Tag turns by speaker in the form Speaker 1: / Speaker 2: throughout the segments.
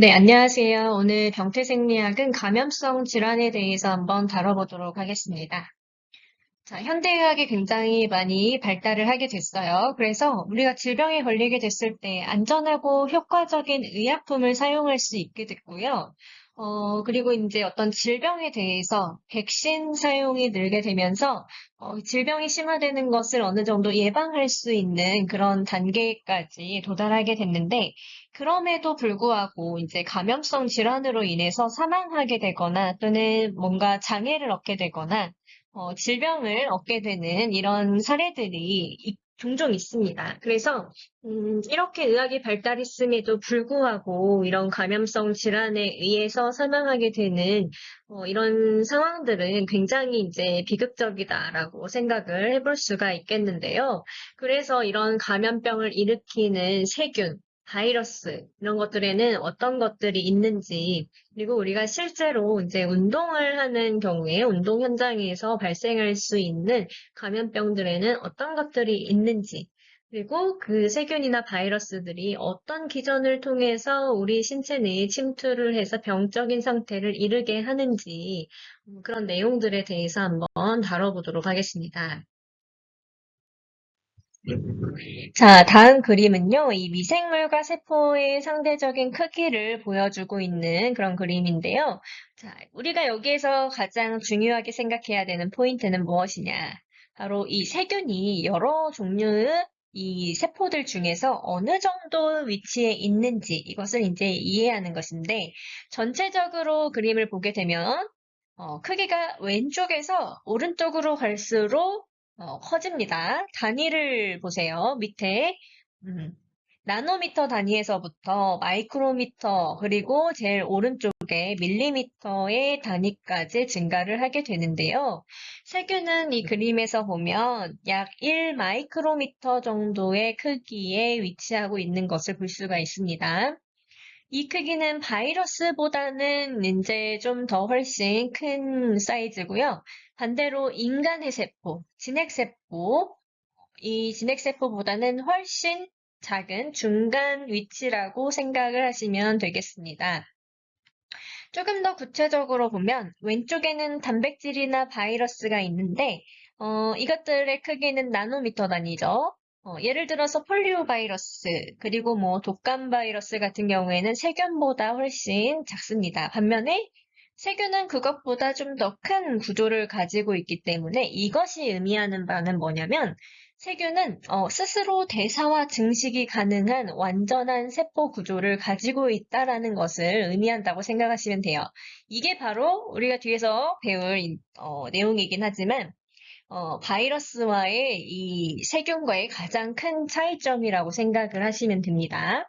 Speaker 1: 네, 안녕하세요. 오늘 병태생리학은 감염성 질환에 대해서 한번 다뤄보도록 하겠습니다. 자, 현대의학이 굉장히 많이 발달을 하게 됐어요. 그래서 우리가 질병에 걸리게 됐을 때 안전하고 효과적인 의약품을 사용할 수 있게 됐고요. 그리고 이제 어떤 질병에 대해서 백신 사용이 늘게 되면서 질병이 심화되는 것을 어느 정도 예방할 수 있는 그런 단계까지 도달하게 됐는데, 그럼에도 불구하고 이제 감염성 질환으로 인해서 사망하게 되거나 또는 뭔가 장애를 얻게 되거나 질병을 얻게 되는 이런 사례들이 종종 있습니다. 그래서 이렇게 의학이 발달했음에도 불구하고 이런 감염성 질환에 의해서 사망하게 되는 이런 상황들은 굉장히 이제 비극적이다라고 생각을 해볼 수가 있겠는데요. 그래서 이런 감염병을 일으키는 세균, 바이러스 이런 것들에는 어떤 것들이 있는지, 그리고 우리가 실제로 이제 운동을 하는 경우에 운동 현장에서 발생할 수 있는 감염병들에는 어떤 것들이 있는지, 그리고 그 세균이나 바이러스들이 어떤 기전을 통해서 우리 신체 내에 침투를 해서 병적인 상태를 이르게 하는지, 그런 내용들에 대해서 한번 다뤄보도록 하겠습니다. 자, 다음 그림은요, 이 미생물과 세포의 상대적인 크기를 보여주고 있는 그런 그림인데요. 자, 우리가 여기에서 가장 중요하게 생각해야 되는 포인트는 무엇이냐? 바로 이 세균이 여러 종류의 이 세포들 중에서 어느 정도 위치에 있는지 이것을 이제 이해하는 것인데, 전체적으로 그림을 보게 되면 크기가 왼쪽에서 오른쪽으로 갈수록 커집니다. 단위를 보세요. 밑에 음, 나노미터 단위에서부터 마이크로미터, 그리고 제일 오른쪽에 밀리미터의 단위까지 증가를 하게 되는데요. 세균은 이 그림에서 보면 약 1 마이크로미터 정도의 크기에 위치하고 있는 것을 볼 수가 있습니다. 이 크기는 바이러스보다는 이제 좀 더 훨씬 큰 사이즈고요. 반대로 인간의 세포, 진핵세포, 이 진핵세포보다는 훨씬 작은 중간 위치라고 생각을 하시면 되겠습니다. 조금 더 구체적으로 보면 왼쪽에는 단백질이나 바이러스가 있는데 이것들의 크기는 나노미터 단위죠. 예를 들어서 폴리오 바이러스, 그리고 뭐 독감 바이러스 같은 경우에는 세균보다 훨씬 작습니다. 반면에 세균은 그것보다 좀 더 큰 구조를 가지고 있기 때문에 이것이 의미하는 바는 뭐냐면 세균은 스스로 대사와 증식이 가능한 완전한 세포 구조를 가지고 있다라는 것을 의미한다고 생각하시면 돼요. 이게 바로 우리가 뒤에서 배울 내용이긴 하지만 바이러스와의 이 세균과의 가장 큰 차이점이라고 생각을 하시면 됩니다.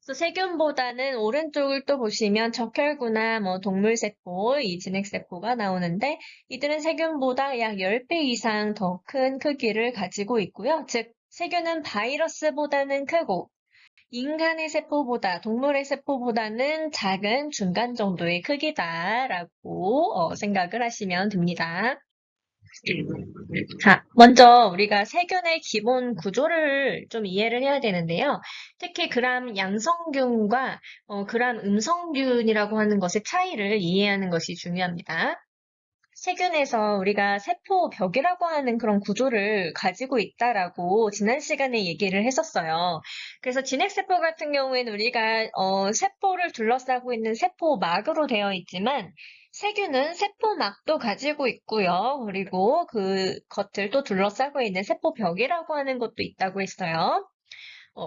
Speaker 1: 그래서 세균보다는 오른쪽을 또 보시면 적혈구나 뭐 동물세포, 이 진핵세포가 나오는데 이들은 세균보다 약 10배 이상 더 큰 크기를 가지고 있고요. 즉, 세균은 바이러스보다는 크고 인간의 세포보다, 동물의 세포보다는 작은 중간 정도의 크기다라고 생각을 하시면 됩니다. 자, 먼저 우리가 세균의 기본 구조를 좀 이해를 해야 되는데요. 특히 그람 양성균과 그람 음성균이라고 하는 것의 차이를 이해하는 것이 중요합니다. 세균에서 우리가 세포벽이라고 하는 그런 구조를 가지고 있다라고 지난 시간에 얘기를 했었어요. 그래서 진핵세포 같은 경우에는 우리가 세포를 둘러싸고 있는 세포막으로 되어 있지만 세균은 세포막도 가지고 있고요. 그리고 그 겉을 또 둘러싸고 있는 세포벽이라고 하는 것도 있다고 했어요.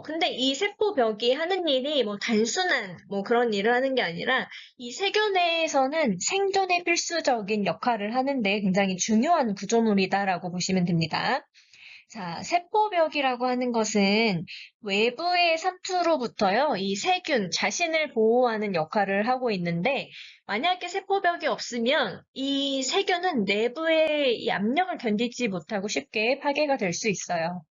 Speaker 1: 근데 이 세포벽이 하는 일이 뭐 단순한 뭐 그런 일을 하는 게 아니라 이 세균에서는 생존에 필수적인 역할을 하는데 굉장히 중요한 구조물이다라고 보시면 됩니다. 자, 세포벽이라고 하는 것은 외부의 삼투로부터요, 이 세균 자신을 보호하는 역할을 하고 있는데, 만약에 세포벽이 없으면 이 세균은 내부의 이 압력을 견디지 못하고 쉽게 파괴가 될 수 있어요.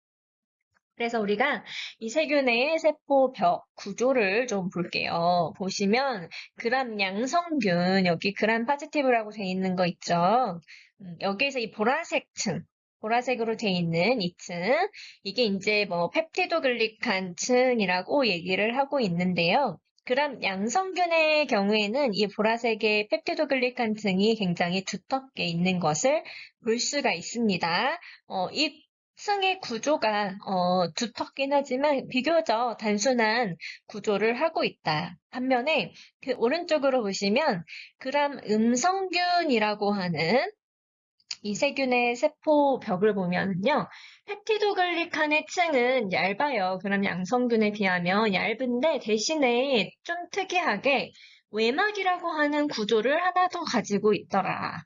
Speaker 1: 그래서 우리가 이 세균의 세포벽 구조를 좀 볼게요. 보시면 그람 양성균, 여기 그람 파지티브라고 되어 있는 거 있죠. 여기에서 이 보라색 층, 보라색으로 되어 있는 이 층, 이게 이제 뭐 펩티도글리칸 층이라고 얘기를 하고 있는데요. 그럼 양성균의 경우에는 이 보라색의 펩티도글리칸층이 굉장히 두텁게 있는 것을 볼 수가 있습니다. 이 층의 구조가 두텁긴 하지만 비교적 단순한 구조를 하고 있다. 반면에 그 오른쪽으로 보시면 그람 음성균이라고 하는 이 세균의 세포벽을 보면요. 펩티도글리칸의 층은 얇아요. 그럼 양성균에 비하면 얇은데 대신에 좀 특이하게 외막이라고 하는 구조를 하나 더 가지고 있더라.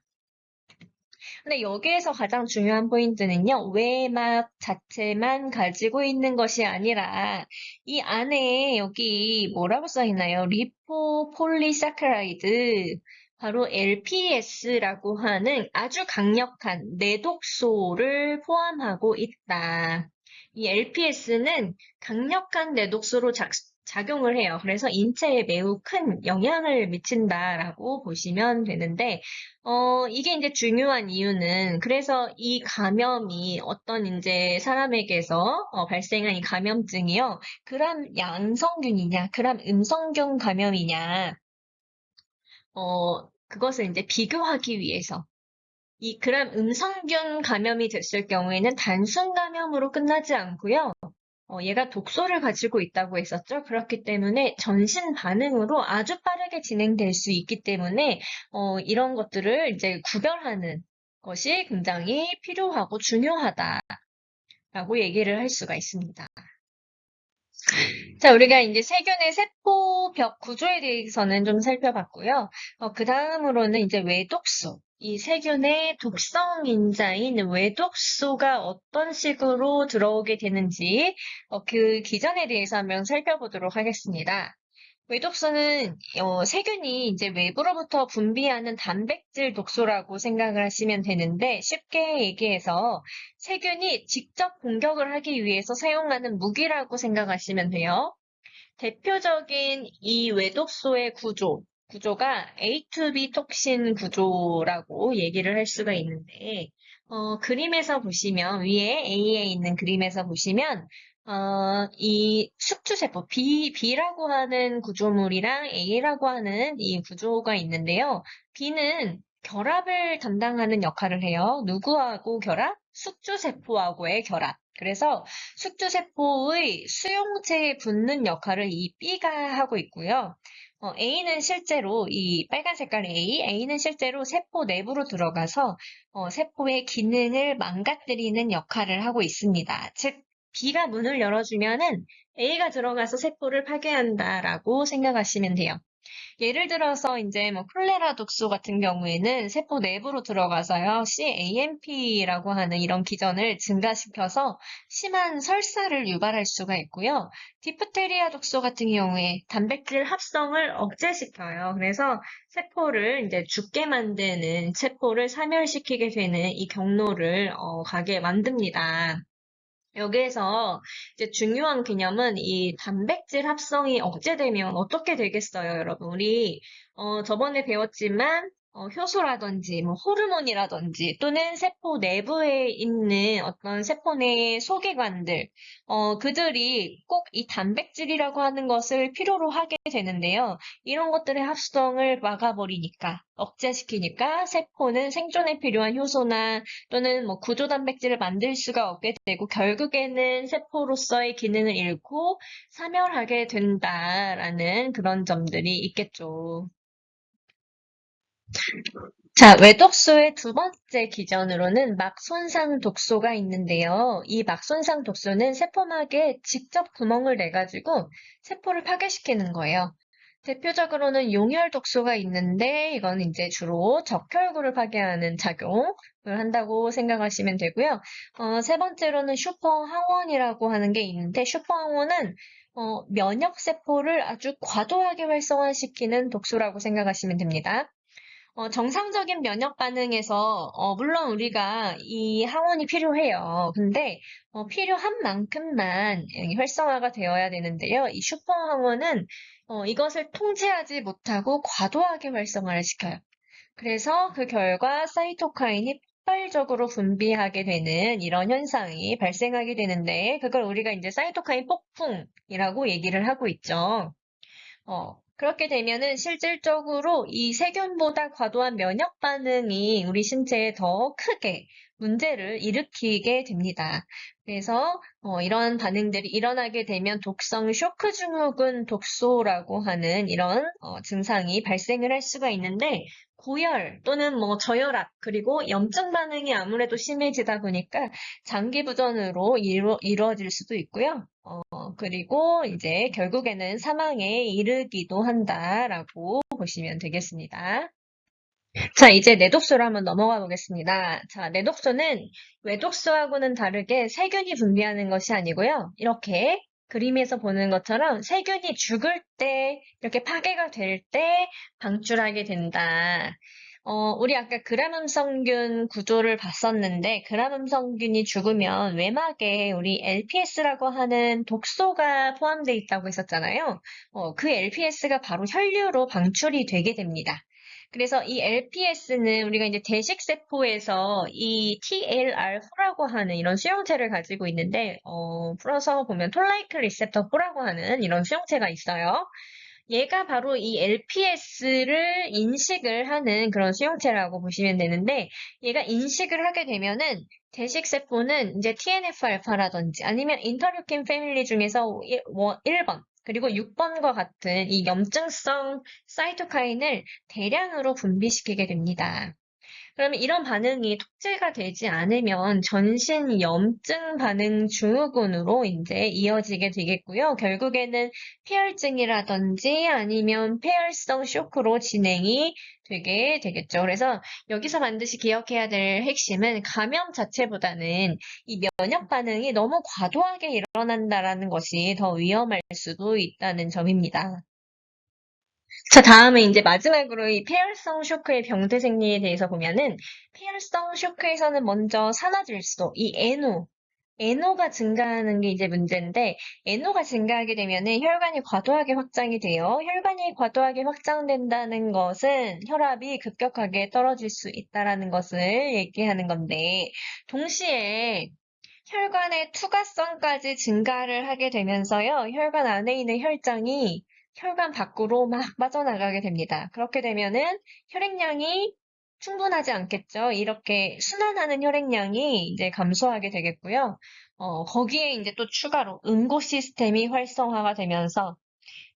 Speaker 1: 근데 여기에서 가장 중요한 포인트는요. 외막 자체만 가지고 있는 것이 아니라 이 안에 여기 뭐라고 써 있나요? 리포폴리사카라이드 바로 LPS라고 하는 아주 강력한 내독소를 포함하고 있다. 이 LPS는 강력한 내독소로 작용을 해요. 그래서 인체에 매우 큰 영향을 미친다라고 보시면 되는데 이게 이제 중요한 이유는 그래서 이 감염이 어떤 이제 사람에게서 발생한 이 감염증이요. 그람 양성균이냐, 그람 음성균 감염이냐, 그것을 이제 비교하기 위해서 이 그람 음성균 감염이 됐을 경우에는 단순 감염으로 끝나지 않고요. 얘가 독소를 가지고 있다고 했었죠. 그렇기 때문에 전신 반응으로 아주 빠르게 진행될 수 있기 때문에 이런 것들을 이제 구별하는 것이 굉장히 필요하고 중요하다라고 얘기를 할 수가 있습니다. 자, 우리가 이제 세균의 세포벽 구조에 대해서는 좀 살펴봤고요. 그 다음으로는 이제 외독소. 이 세균의 독성 인자인 외독소가 어떤 식으로 들어오게 되는지 그 기전에 대해서 한번 살펴보도록 하겠습니다. 외독소는 세균이 이제 외부로부터 분비하는 단백질 독소라고 생각을 하시면 되는데 쉽게 얘기해서 세균이 직접 공격을 하기 위해서 사용하는 무기라고 생각하시면 돼요. 대표적인 이 외독소의 구조가 A2B 톡신 구조라고 얘기를 할 수가 있는데, 그림에서 보시면, 위에 A에 있는 그림에서 보시면, 이 숙주세포, B라고 하는 구조물이랑 A라고 하는 이 구조가 있는데요. B는 결합을 담당하는 역할을 해요. 누구하고 결합? 숙주세포하고의 결합. 그래서 숙주세포의 수용체에 붙는 역할을 이 B가 하고 있고요. A는 실제로 이 빨간 색깔 A는 실제로 세포 내부로 들어가서 세포의 기능을 망가뜨리는 역할을 하고 있습니다. 즉 B가 문을 열어주면은 A가 들어가서 세포를 파괴한다라고 생각하시면 돼요. 예를 들어서 이제 뭐 콜레라 독소 같은 경우에는 세포 내부로 들어가서요, CAMP라고 하는 이런 기전을 증가시켜서 심한 설사를 유발할 수가 있고요. 디프테리아 독소 같은 경우에 단백질 합성을 억제시켜요. 그래서 세포를 이제 죽게 만드는 세포를 사멸시키게 되는 이 경로를 가게 만듭니다. 여기에서 이제 중요한 개념은 이 단백질 합성이 억제되면 어떻게 되겠어요, 여러분? 우리 저번에 배웠지만 효소라든지 뭐 호르몬이라든지 또는 세포 내부에 있는 어떤 세포 내 소기관들 그들이 꼭 이 단백질이라고 하는 것을 필요로 하게 되는데요. 이런 것들의 합성을 막아버리니까 억제시키니까 세포는 생존에 필요한 효소나 또는 뭐 구조 단백질을 만들 수가 없게 되고 결국에는 세포로서의 기능을 잃고 사멸하게 된다라는 그런 점들이 있겠죠. 자, 외독소의 두 번째 기전으로는 막손상 독소가 있는데요. 이 막손상 독소는 세포막에 직접 구멍을 내가지고 세포를 파괴시키는 거예요. 대표적으로는 용혈 독소가 있는데 이건 이제 주로 적혈구를 파괴하는 작용을 한다고 생각하시면 되고요. 세 번째로는 슈퍼 항원이라고 하는 게 있는데 슈퍼 항원은 면역 세포를 아주 과도하게 활성화시키는 독소라고 생각하시면 됩니다. 정상적인 면역 반응에서, 물론 우리가 이 항원이 필요해요. 근데, 필요한 만큼만 활성화가 되어야 되는데요. 이 슈퍼 항원은, 이것을 통제하지 못하고 과도하게 활성화를 시켜요. 그래서 그 결과 사이토카인이 폭발적으로 분비하게 되는 이런 현상이 발생하게 되는데, 그걸 우리가 이제 사이토카인 폭풍이라고 얘기를 하고 있죠. 그렇게 되면은 실질적으로 이 세균보다 과도한 면역 반응이 우리 신체에 더 크게 문제를 일으키게 됩니다. 그래서 이런 반응들이 일어나게 되면 독성 쇼크 증후군 독소라고 하는 이런 증상이 발생을 할 수가 있는데 고열 또는 뭐 저혈압 그리고 염증 반응이 아무래도 심해지다 보니까 장기 부전으로 이루어질 수도 있고요. 그리고 이제 결국에는 사망에 이르기도 한다라고 보시면 되겠습니다. 자, 이제 내독소로 한번 넘어가 보겠습니다. 자, 내독소는 외독소하고는 다르게 세균이 분비하는 것이 아니고요. 이렇게 그림에서 보는 것처럼 세균이 죽을 때, 이렇게 파괴가 될 때 방출하게 된다. 우리 아까 그람음성균 구조를 봤었는데, 그람음성균이 죽으면 외막에 우리 LPS라고 하는 독소가 포함되어 있다고 했었잖아요. 그 LPS가 바로 혈류로 방출이 되게 됩니다. 그래서 이 LPS는 우리가 이제 대식세포에서 이 TLR4라고 하는 이런 수용체를 가지고 있는데, 풀어서 보면 톨라이크 리셉터 4라고 하는 이런 수용체가 있어요. 얘가 바로 이 LPS를 인식을 하는 그런 수용체라고 보시면 되는데, 얘가 인식을 하게 되면은 대식세포는 이제 TNF-알파라든지 아니면 인터류킨 패밀리 중에서 1번, 그리고 6번과 같은 이 염증성 사이토카인을 대량으로 분비시키게 됩니다. 그러면 이런 반응이 통제가 되지 않으면 전신 염증 반응 증후군으로 이제 이어지게 되겠고요. 결국에는 폐혈증이라든지 아니면 폐혈성 쇼크로 진행이 되게 되겠죠. 그래서 여기서 반드시 기억해야 될 핵심은 감염 자체보다는 이 면역 반응이 너무 과도하게 일어난다라는 것이 더 위험할 수도 있다는 점입니다. 자, 다음에 이제 마지막으로 이 폐혈성 쇼크의 병태 생리에 대해서 보면은 폐혈성 쇼크에서는 먼저 산화질소, 이 NO가 증가하는 게 이제 문제인데 NO가 증가하게 되면은 혈관이 과도하게 확장이 돼요. 혈관이 과도하게 확장된다는 것은 혈압이 급격하게 떨어질 수 있다라는 것을 얘기하는 건데 동시에 혈관의 투과성까지 증가를 하게 되면서요. 혈관 안에 있는 혈장이 혈관 밖으로 막 빠져나가게 됩니다. 그렇게 되면은 혈액량이 충분하지 않겠죠. 이렇게 순환하는 혈액량이 이제 감소하게 되겠고요. 거기에 이제 또 추가로 응고 시스템이 활성화가 되면서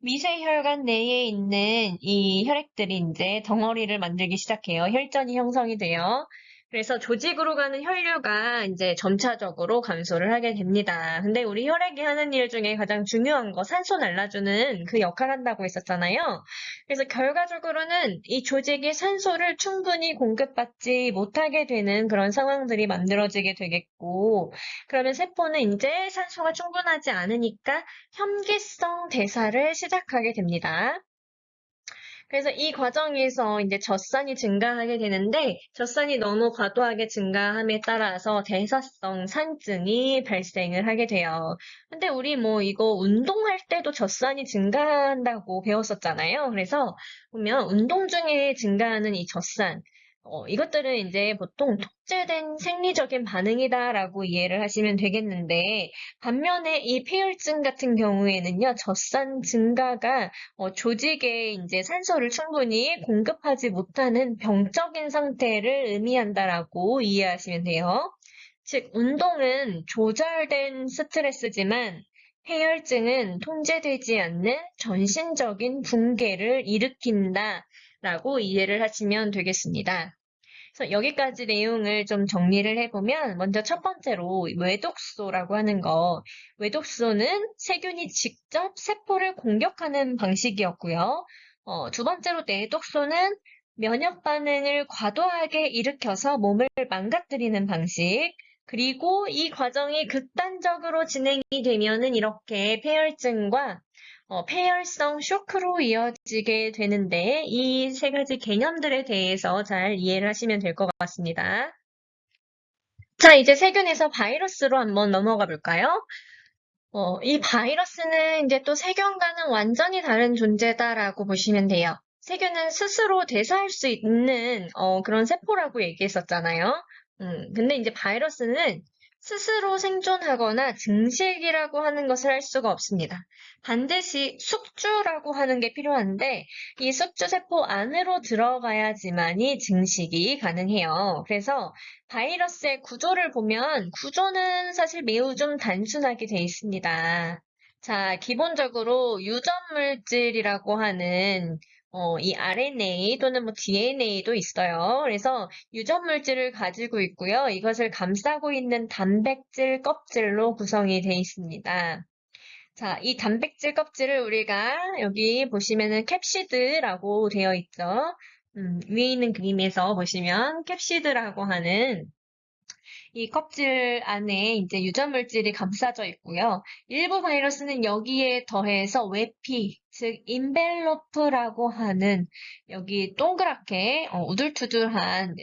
Speaker 1: 미세혈관 내에 있는 이 혈액들이 이제 덩어리를 만들기 시작해요. 혈전이 형성이 돼요. 그래서 조직으로 가는 혈류가 이제 점차적으로 감소를 하게 됩니다. 근데 우리 혈액이 하는 일 중에 가장 중요한 거 산소 날라주는 그 역할을 한다고 했었잖아요. 그래서 결과적으로는 이 조직이 산소를 충분히 공급받지 못하게 되는 그런 상황들이 만들어지게 되겠고, 그러면 세포는 이제 산소가 충분하지 않으니까 혐기성 대사를 시작하게 됩니다. 그래서 이 과정에서 이제 젖산이 증가하게 되는데, 젖산이 너무 과도하게 증가함에 따라서 대사성 산증이 발생을 하게 돼요. 근데 우리 뭐 이거 운동할 때도 젖산이 증가한다고 배웠었잖아요. 그래서 보면 운동 중에 증가하는 이 젖산, 이것들은 이제 보통 통제된 생리적인 반응이다라고 이해를 하시면 되겠는데, 반면에 이 폐혈증 같은 경우에는요, 젖산 증가가 조직에 이제 산소를 충분히 공급하지 못하는 병적인 상태를 의미한다라고 이해하시면 돼요. 즉, 운동은 조절된 스트레스지만 폐혈증은 통제되지 않는 전신적인 붕괴를 일으킨다라고 이해를 하시면 되겠습니다. 그래서 여기까지 내용을 좀 정리를 해보면 먼저 첫 번째로 외독소라고 하는 거. 외독소는 세균이 직접 세포를 공격하는 방식이었고요. 두 번째로 내독소는 면역 반응을 과도하게 일으켜서 몸을 망가뜨리는 방식. 그리고 이 과정이 극단적으로 진행이 되면은 이렇게 폐혈증과 폐혈성 쇼크로 이어지게 되는데 이 세 가지 개념들에 대해서 잘 이해를 하시면 될 것 같습니다. 자, 이제 세균에서 바이러스로 한번 넘어가 볼까요? 이 바이러스는 이제 또 세균과는 완전히 다른 존재다라고 보시면 돼요. 세균은 스스로 대사할 수 있는 그런 세포라고 얘기했었잖아요. 근데 이제 바이러스는 스스로 생존하거나 증식이라고 하는 것을 할 수가 없습니다. 반드시 숙주라고 하는 게 필요한데 이 숙주세포 안으로 들어가야지만이 증식이 가능해요. 그래서 바이러스의 구조를 보면 구조는 사실 매우 좀 단순하게 돼 있습니다. 자, 기본적으로 유전물질이라고 하는 이 RNA 또는 뭐 DNA도 있어요. 그래서 유전 물질을 가지고 있고요. 이것을 감싸고 있는 단백질 껍질로 구성이 되어 있습니다. 자, 이 단백질 껍질을 우리가 여기 보시면은 캡시드라고 되어 있죠. 위에 있는 그림에서 보시면 캡시드라고 하는 이 껍질 안에 이제 유전 물질이 감싸져 있고요. 일부 바이러스는 여기에 더해서 외피, 즉 인벨로프라고 하는 여기 동그랗게 우둘투둘한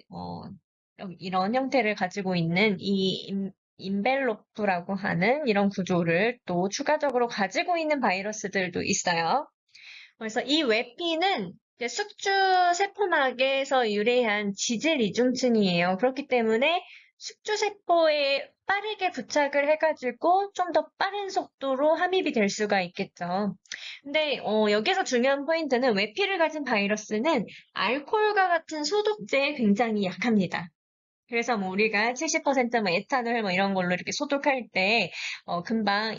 Speaker 1: 이런 형태를 가지고 있는 이 인벨로프라고 하는 이런 구조를 또 추가적으로 가지고 있는 바이러스들도 있어요. 그래서 이 외피는 이제 숙주 세포막에서 유래한 지질 이중층이에요. 그렇기 때문에 숙주 세포에 빠르게 부착을 해가지고 좀 더 빠른 속도로 함입이 될 수가 있겠죠. 근데 여기서 중요한 포인트는 외피를 가진 바이러스는 알코올과 같은 소독제에 굉장히 약합니다. 그래서 뭐 우리가 70%뭐 에탄올 뭐 이런 걸로 이렇게 소독할 때 금방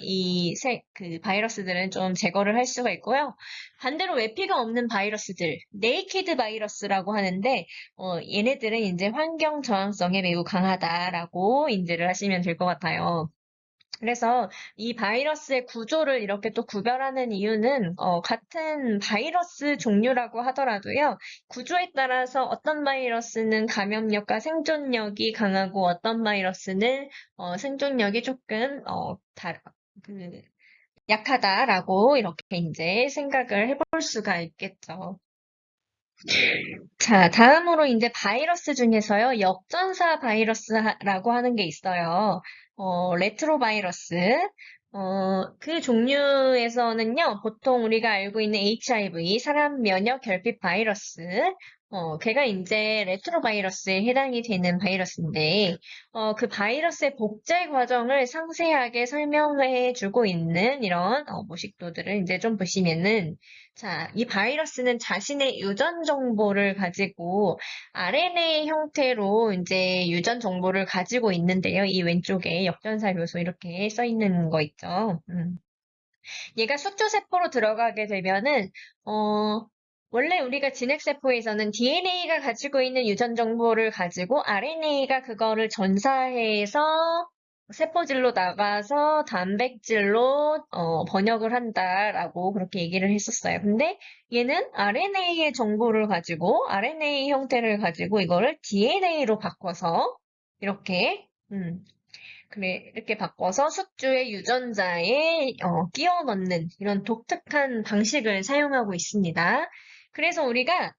Speaker 1: 그 바이러스들은 좀 제거를 할 수가 있고요. 반대로 외피가 없는 바이러스들, 네이키드 바이러스라고 하는데 얘네들은 이제 환경 저항성에 매우 강하다라고 인지를 하시면 될 것 같아요. 그래서 이 바이러스의 구조를 이렇게 또 구별하는 이유는 같은 바이러스 종류라고 하더라도요. 구조에 따라서 어떤 바이러스는 감염력과 생존력이 강하고 어떤 바이러스는 생존력이 조금 그, 약하다라고 이렇게 이제 생각을 해볼 수가 있겠죠. 자, 다음으로 이제 바이러스 중에서요, 역전사 바이러스라고 하는 게 있어요. 레트로바이러스. 그 종류에서는요, 보통 우리가 알고 있는 HIV, 사람 면역 결핍 바이러스, 걔가 이제 레트로바이러스에 해당이 되는 바이러스인데, 그 바이러스의 복제 과정을 상세하게 설명해 주고 있는 이런 모식도들을 이제 좀 보시면은, 자, 이 바이러스는 자신의 유전 정보를 가지고 RNA 형태로 이제 유전 정보를 가지고 있는데요. 이 왼쪽에 역전사 요소 이렇게 써 있는 거 있죠. 얘가 숙주세포로 들어가게 되면은, 원래 우리가 진핵세포에서는 DNA가 가지고 있는 유전 정보를 가지고 RNA가 그거를 전사해서 세포질로 나가서 단백질로 번역을 한다라고 그렇게 얘기를 했었어요. 근데 얘는 RNA의 정보를 가지고 RNA 형태를 가지고 이거를 DNA로 바꿔서 이렇게 그래, 이렇게 바꿔서 숙주의 유전자에 끼워 넣는 이런 독특한 방식을 사용하고 있습니다. 그래서 우리가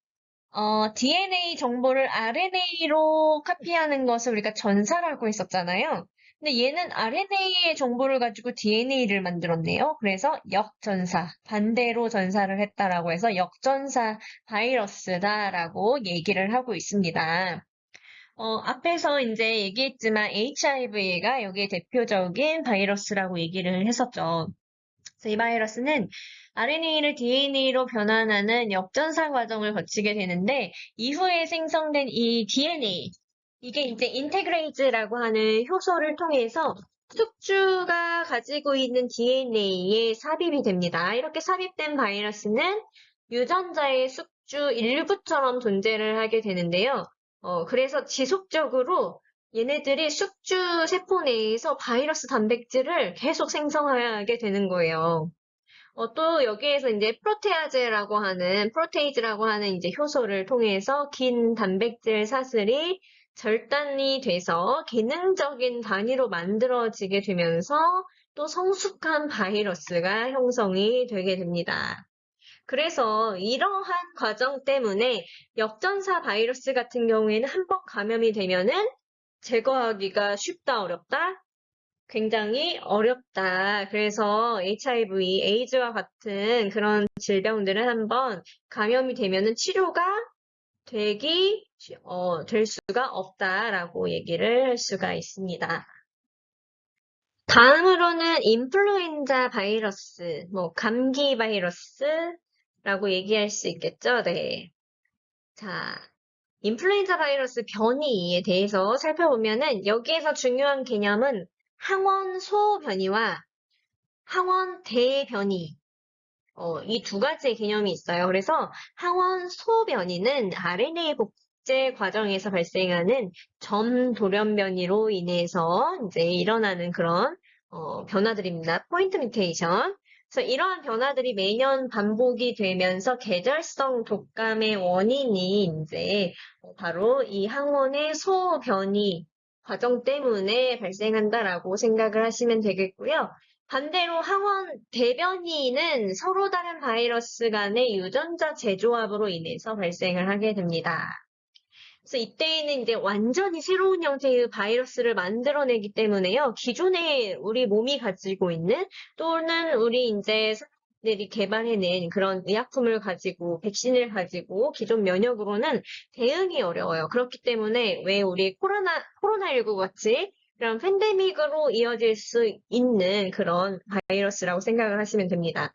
Speaker 1: DNA 정보를 RNA로 카피하는 것을 우리가 전사라고 했었잖아요. 근데 얘는 RNA의 정보를 가지고 DNA를 만들었네요. 그래서 역전사, 반대로 전사를 했다라고 해서 역전사 바이러스다라고 얘기를 하고 있습니다. 앞에서 이제 얘기했지만 HIV가 여기에 대표적인 바이러스라고 얘기를 했었죠. 그래서 이 바이러스는 RNA를 DNA로 변환하는 역전사 과정을 거치게 되는데 이후에 생성된 이 DNA, 이게 이제 인테그레이즈라고 하는 효소를 통해서 숙주가 가지고 있는 DNA에 삽입이 됩니다. 이렇게 삽입된 바이러스는 유전자의 숙주 일부처럼 존재를 하게 되는데요. 그래서 지속적으로 얘네들이 숙주 세포 내에서 바이러스 단백질을 계속 생성하게 되는 거예요. 또 여기에서 이제 프로테이즈라고 하는 이제 효소를 통해서 긴 단백질 사슬이 절단이 돼서 기능적인 단위로 만들어지게 되면서 또 성숙한 바이러스가 형성이 되게 됩니다. 그래서 이러한 과정 때문에 역전사 바이러스 같은 경우에는 한 번 감염이 되면은 제거하기가 쉽다, 어렵다? 굉장히 어렵다. 그래서 HIV, 에이즈와 같은 그런 질병들은 한번 감염이 되면은 치료가 될 수가 없다라고 얘기를 할 수가 있습니다. 다음으로는 인플루엔자 바이러스, 뭐 감기 바이러스라고 얘기할 수 있겠죠? 네. 자, 인플루엔자 바이러스 변이에 대해서 살펴보면은 여기에서 중요한 개념은 항원 소변이와 항원 대변이 이 두 가지의 개념이 있어요. 그래서 항원 소변이는 RNA 복제 과정에서 발생하는 점돌연변이로 인해서 이제 일어나는 그런 변화들입니다. 포인트 뮤테이션. 그래서 이러한 변화들이 매년 반복이 되면서 계절성 독감의 원인이 이제 바로 이 항원의 소변이 과정 때문에 발생한다라고 생각을 하시면 되겠고요. 반대로 항원 대변이는 서로 다른 바이러스 간의 유전자 재조합으로 인해서 발생을 하게 됩니다. 그래서 이때에는 이제 완전히 새로운 형태의 바이러스를 만들어내기 때문에요. 기존에 우리 몸이 가지고 있는 또는 우리 이제 사람들이 개발해낸 그런 의약품을 가지고 백신을 가지고 기존 면역으로는 대응이 어려워요. 그렇기 때문에 왜 우리 코로나19 같이 그런 팬데믹으로 이어질 수 있는 그런 바이러스라고 생각을 하시면 됩니다.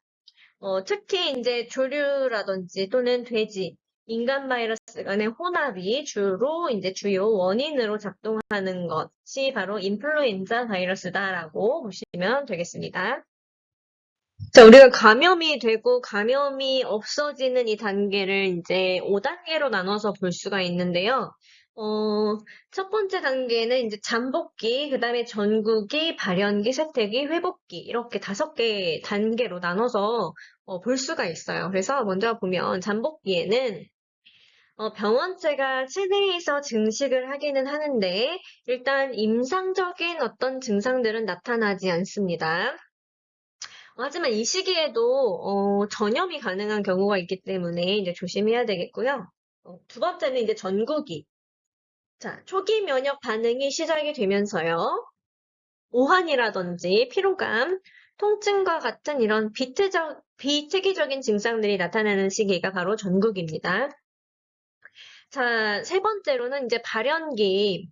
Speaker 1: 특히 이제 조류라든지 또는 돼지, 인간 바이러스 간의 혼합이 주로 이제 주요 원인으로 작동하는 것이 바로 인플루엔자 바이러스다라고 보시면 되겠습니다. 자, 우리가 감염이 되고 감염이 없어지는 이 단계를 이제 5단계로 나눠서 볼 수가 있는데요. 첫 번째 단계는 이제 잠복기, 그 다음에 전국기, 발현기, 쇠퇴기, 회복기 이렇게 5개 단계로 나눠서 볼 수가 있어요. 그래서 먼저 보면 잠복기에는 병원체가 체내에서 증식을 하기는 하는데 일단 임상적인 어떤 증상들은 나타나지 않습니다. 하지만 이 시기에도 전염이 가능한 경우가 있기 때문에 이제 조심해야 되겠고요. 두 번째는 이제 전구기. 자, 초기 면역 반응이 시작이 되면서요. 오한이라든지 피로감, 통증과 같은 이런 비특이적인 증상들이 나타나는 시기가 바로 전구기입니다. 자, 세 번째로는 이제 발현기.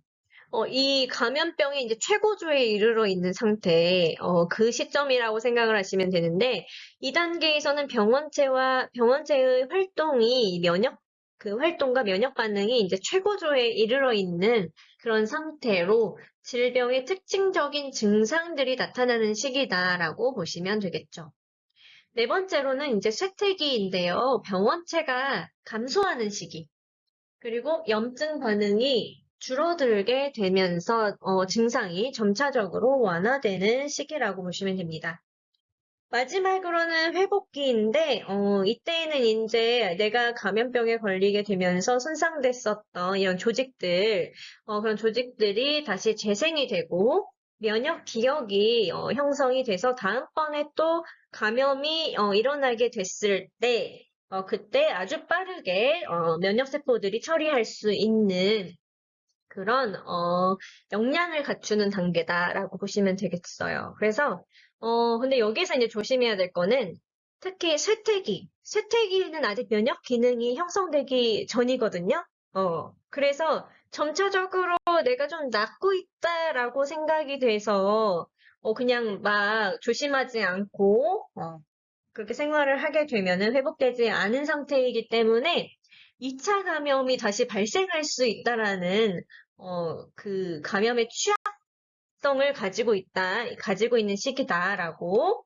Speaker 1: 이 감염병이 이제 최고조에 이르러 있는 상태, 그 시점이라고 생각을 하시면 되는데, 이 단계에서는 병원체의 활동이 그 활동과 면역 반응이 이제 최고조에 이르러 있는 그런 상태로 질병의 특징적인 증상들이 나타나는 시기다라고 보시면 되겠죠. 네 번째로는 이제 쇠퇴기인데요. 병원체가 감소하는 시기. 그리고 염증 반응이 줄어들게 되면서 증상이 점차적으로 완화되는 시기라고 보시면 됩니다. 마지막으로는 회복기인데 이때에는 이제 내가 감염병에 걸리게 되면서 손상됐었던 이런 조직들, 그런 조직들이 다시 재생이 되고 면역 기억이 형성이 돼서 다음번에 또 감염이 일어나게 됐을 때 그때 아주 빠르게 면역세포들이 처리할 수 있는 그런 역량을 갖추는 단계다라고 보시면 되겠어요. 그래서 근데 여기서 이제 조심해야 될 거는 특히 쇠퇴기는 아직 면역 기능이 형성되기 전이거든요. 그래서 점차적으로 내가 좀 낫고 있다라고 생각이 돼서 그냥 막 조심하지 않고 그렇게 생활을 하게 되면은 회복되지 않은 상태이기 때문에 2차 감염이 다시 발생할 수 있다라는 그 감염의 취약성을 가지고 있는 시기다라고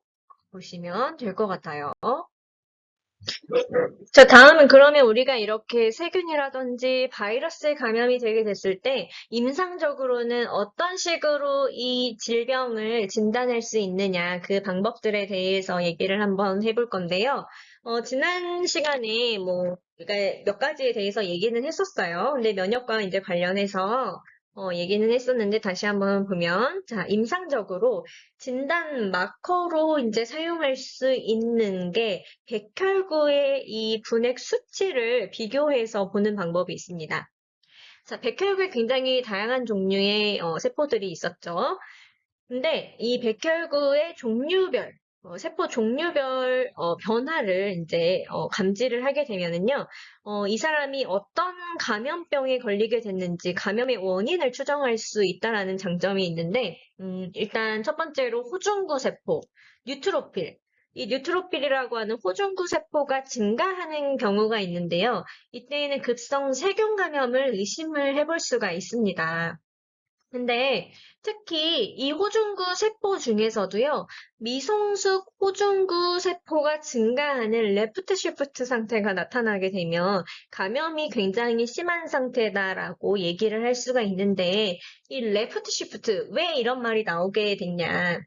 Speaker 1: 보시면 될 것 같아요. 자, 다음은 그러면 우리가 이렇게 세균이라든지 바이러스에 감염이 되게 됐을 때 임상적으로는 어떤 식으로 이 질병을 진단할 수 있느냐 그 방법들에 대해서 얘기를 한번 해볼 건데요. 지난 시간에 뭐 그러니까 몇 가지에 대해서 얘기는 했었어요. 근데 면역과 이제 관련해서 얘기는 했었는데 다시 한번 보면 자, 임상적으로 진단 마커로 이제 사용할 수 있는 게 백혈구의 이 분액 수치를 비교해서 보는 방법이 있습니다. 자, 백혈구에 굉장히 다양한 종류의 세포들이 있었죠. 근데 이 백혈구의 종류별, 세포 종류별 변화를 이제 감지를 하게 되면은요, 이 사람이 어떤 감염병에 걸리게 됐는지 감염의 원인을 추정할 수 있다라는 장점이 있는데, 일단 첫 번째로 호중구 세포, 뉴트로필. 이 뉴트로필이라고 하는 호중구 세포가 증가하는 경우가 있는데요. 이때에는 급성 세균 감염을 의심을 해볼 수가 있습니다. 근데 특히 이 호중구 세포 중에서도요, 미성숙 호중구 세포가 증가하는 레프트 쉬프트 상태가 나타나게 되면 감염이 굉장히 심한 상태다라고 얘기를 할 수가 있는데, 이 레프트 쉬프트, 왜 이런 말이 나오게 됐냐?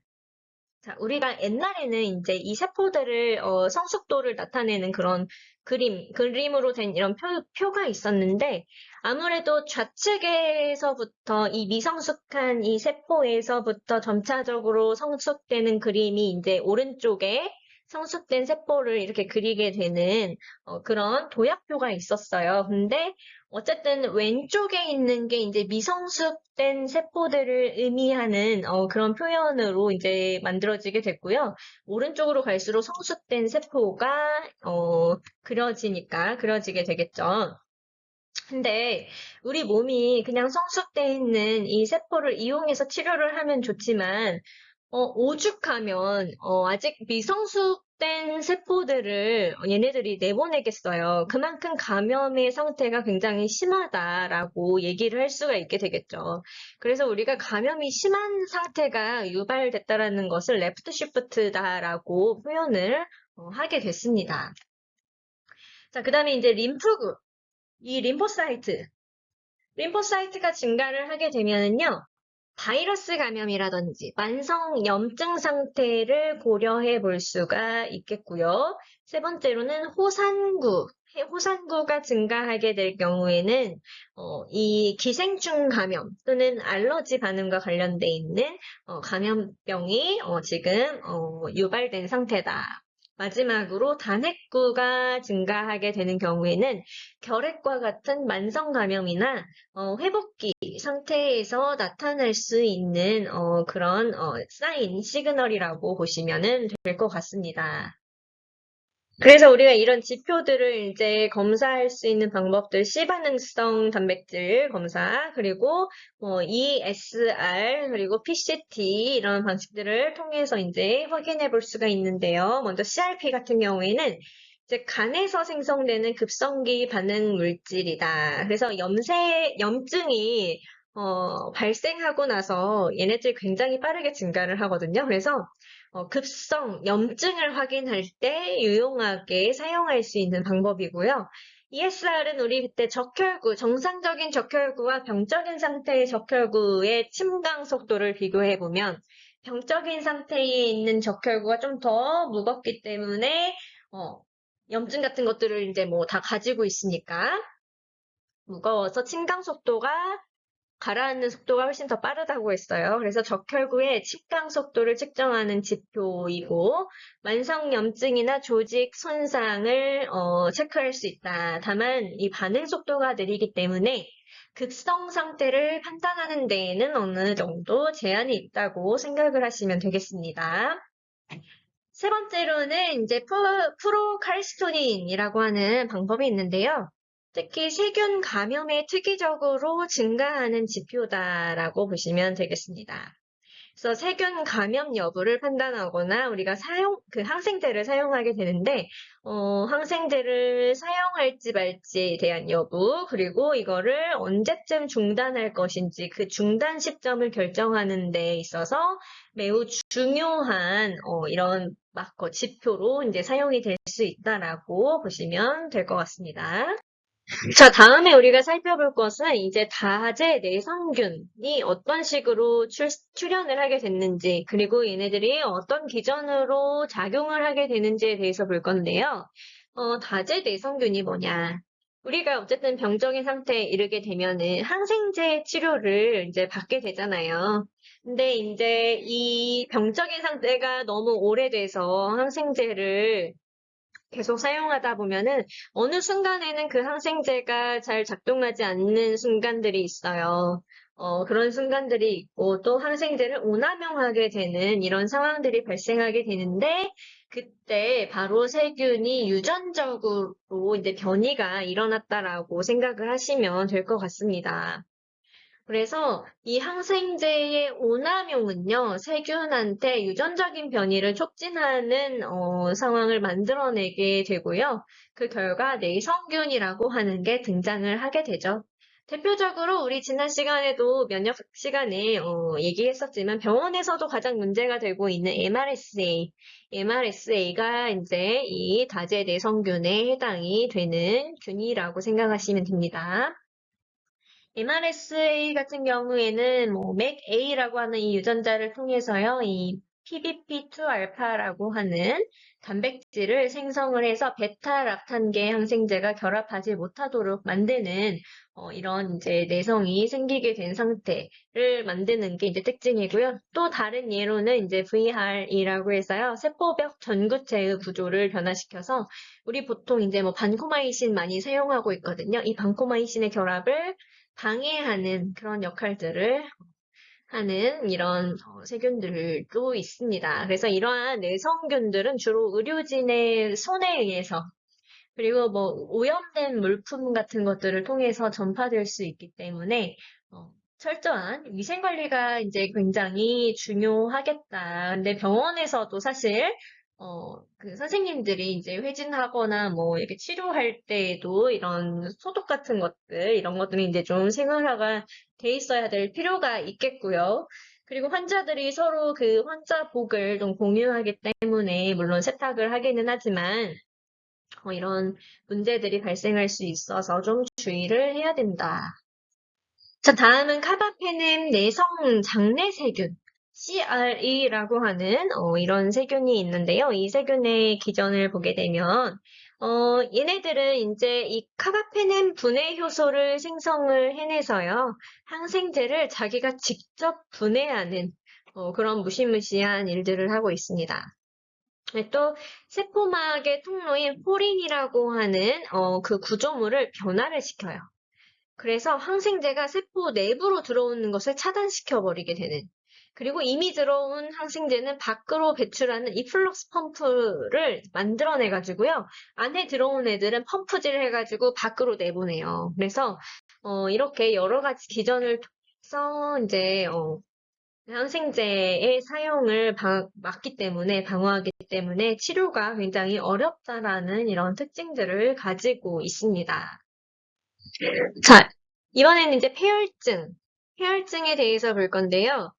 Speaker 1: 자, 우리가 옛날에는 이제 이 세포들을, 성숙도를 나타내는 그런 그림으로 된 이런 표가 있었는데, 아무래도 좌측에서부터 이 미성숙한 이 세포에서부터 점차적으로 성숙되는 그림이 이제 오른쪽에 성숙된 세포를 이렇게 그리게 되는 그런 도약표가 있었어요. 근데 어쨌든 왼쪽에 있는 게 이제 미성숙된 세포들을 의미하는 그런 표현으로 이제 만들어지게 됐고요. 오른쪽으로 갈수록 성숙된 세포가 그려지게 되겠죠. 근데 우리 몸이 그냥 성숙돼 있는 이 세포를 이용해서 치료를 하면 좋지만 오죽하면 아직 미성숙된 세포들을 얘네들이 내보내겠어요. 그만큼 감염의 상태가 굉장히 심하다라고 얘기를 할 수가 있게 되겠죠. 그래서 우리가 감염이 심한 상태가 유발됐다라는 것을 레프트 쉬프트다라고 표현을 하게 됐습니다. 자, 그 다음에 이제 림프구, 이 림포사이트가 증가를 하게 되면은요, 바이러스 감염이라든지 만성 염증 상태를 고려해 볼 수가 있겠고요. 세 번째로는 호산구가 증가하게 될 경우에는 이 기생충 감염 또는 알러지 반응과 관련돼 있는 감염병이 지금 유발된 상태다. 마지막으로 단핵구가 증가하게 되는 경우에는 결핵과 같은 만성 감염이나 회복기 상태에서 나타날 수 있는 그런 사인, 시그널이라고 보시면 될 것 같습니다. 그래서 우리가 이런 지표들을 이제 검사할 수 있는 방법들, C반응성 단백질 검사, 그리고 ESR, 그리고 PCT 이런 방식들을 통해서 이제 확인해 볼 수가 있는데요. 먼저 CRP 같은 경우에는 이제 간에서 생성되는 급성기 반응 물질이다. 그래서 염증이 발생하고 나서 얘네들이 굉장히 빠르게 증가를 하거든요. 그래서 급성 염증을 확인할 때 유용하게 사용할 수 있는 방법이고요. ESR은 우리 그때 정상적인 적혈구와 병적인 상태의 적혈구의 침강 속도를 비교해보면 병적인 상태에 있는 적혈구가 좀 더 무겁기 때문에 염증 같은 것들을 이제 뭐 다 가지고 있으니까 무거워서 침강 속도가 가라앉는 속도가 훨씬 더 빠르다고 했어요. 그래서 적혈구의 침강 속도를 측정하는 지표이고 만성염증이나 조직 손상을 체크할 수 있다. 다만 이 반응 속도가 느리기 때문에 급성 상태를 판단하는 데에는 어느 정도 제한이 있다고 생각을 하시면 되겠습니다. 세 번째로는 이제 프로칼스토닌이라고 하는 방법이 있는데요. 특히 세균 감염에 특이적으로 증가하는 지표다라고 보시면 되겠습니다. 그래서 세균 감염 여부를 판단하거나 우리가 항생제를 사용하게 되는데, 항생제를 사용할지 말지에 대한 여부, 그리고 이거를 언제쯤 중단할 것인지 그 중단 시점을 결정하는 데 있어서 매우 중요한, 이런 마커 지표로 이제 사용이 될 수 있다라고 보시면 될 것 같습니다. 자, 다음에 우리가 살펴볼 것은 이제 다제 내성균이 어떤 식으로 출현을 하게 됐는지, 그리고 얘네들이 어떤 기전으로 작용을 하게 되는지에 대해서 볼 건데요. 다제 내성균이 뭐냐? 우리가 어쨌든 병적인 상태에 이르게 되면은 항생제 치료를 이제 받게 되잖아요. 근데 이제 이 병적인 상태가 너무 오래돼서 항생제를 계속 사용하다 보면은 어느 순간에는 그 항생제가 잘 작동하지 않는 순간들이 있어요. 그런 순간들이 있고 또 항생제를 오남용하게 되는 이런 상황들이 발생하게 되는데 그때 바로 세균이 유전적으로 이제 변이가 일어났다라고 생각을 하시면 될 것 같습니다. 그래서 이 항생제의 오남용은요, 세균한테 유전적인 변이를 촉진하는 상황을 만들어내게 되고요. 그 결과 내성균이라고 하는 게 등장을 하게 되죠. 대표적으로 우리 지난 시간에도 면역 시간에 얘기했었지만 병원에서도 가장 문제가 되고 있는 MRSA가 이제 이 다제 내성균에 해당이 되는 균이라고 생각하시면 됩니다. MRSA 같은 경우에는 뭐 MACA라고 하는 이 유전자를 통해서요, 이 PBP2알파라고 하는 단백질을 생성을 해서 베타락탄계 항생제가 결합하지 못하도록 만드는 이런 이제 내성이 생기게 된 상태를 만드는 게 이제 특징이고요. 또 다른 예로는 이제 VR이라고 해서요, 세포벽 전구체의 구조를 변화시켜서 우리 보통 이제 뭐 반코마이신 많이 사용하고 있거든요. 이 반코마이신의 결합을 방해하는 그런 역할들을 하는 이런 세균들도 있습니다. 그래서 이러한 내성균들은 주로 의료진의 손에 의해서 그리고 뭐 오염된 물품 같은 것들을 통해서 전파될 수 있기 때문에 철저한 위생 관리가 이제 굉장히 중요하겠다. 근데 병원에서도 사실 그 선생님들이 이제 회진하거나 뭐 이렇게 치료할 때에도 이런 소독 같은 것들 이런 것들이 이제 좀 생활화가 돼 있어야 될 필요가 있겠고요. 그리고 환자들이 서로 그 환자복을 좀 공유하기 때문에 물론 세탁을 하기는 하지만 이런 문제들이 발생할 수 있어서 좀 주의를 해야 된다. 자, 다음은 카바페넴 내성 장내 세균, CRE라고 하는 이런 세균이 있는데요. 이 세균의 기전을 보게 되면 얘네들은 이제 이 카바페넴 분해 효소를 생성을 해내서요. 항생제를 자기가 직접 분해하는 그런 무시무시한 일들을 하고 있습니다. 또 세포막의 통로인 포린이라고 하는 그 구조물을 변화를 시켜요. 그래서 항생제가 세포 내부로 들어오는 것을 차단시켜 버리게 되는. 그리고 이미 들어온 항생제는 밖으로 배출하는 이플럭스 펌프를 만들어내 가지고요. 안에 들어온 애들은 펌프질 해가지고 밖으로 내보내요. 그래서 이렇게 여러 가지 기전을 통해서 이제 항생제의 사용을 막기 때문에, 방어하기 때문에 치료가 굉장히 어렵다라는 이런 특징들을 가지고 있습니다. 자, 이번에는 이제 폐혈증에 대해서 볼 건데요.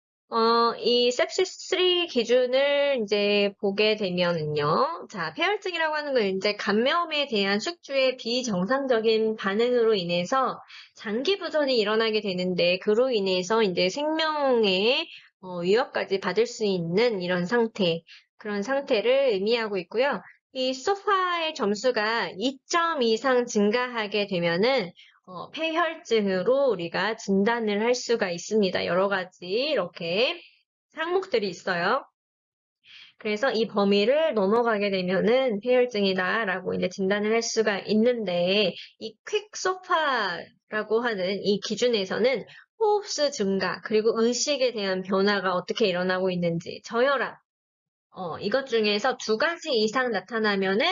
Speaker 1: 이 sepsis3 기준을 이제 보게 되면은요. 자, 폐혈증이라고 하는 건 이제 감염에 대한 숙주의 비정상적인 반응으로 인해서 장기 부전이 일어나게 되는데, 그로 인해서 이제 생명의 위협까지 받을 수 있는 이런 상태, 그런 상태를 의미하고 있고요. 이 소파의 점수가 2점 이상 증가하게 되면은 폐혈증으로 우리가 진단을 할 수가 있습니다. 여러 가지 이렇게 항목들이 있어요. 그래서 이 범위를 넘어가게 되면은 폐혈증이다라고 이제 진단을 할 수가 있는데 이 퀵소파라고 하는 이 기준에서는 호흡수 증가 그리고 의식에 대한 변화가 어떻게 일어나고 있는지 저혈압 이것 중에서 2가지 이상 나타나면은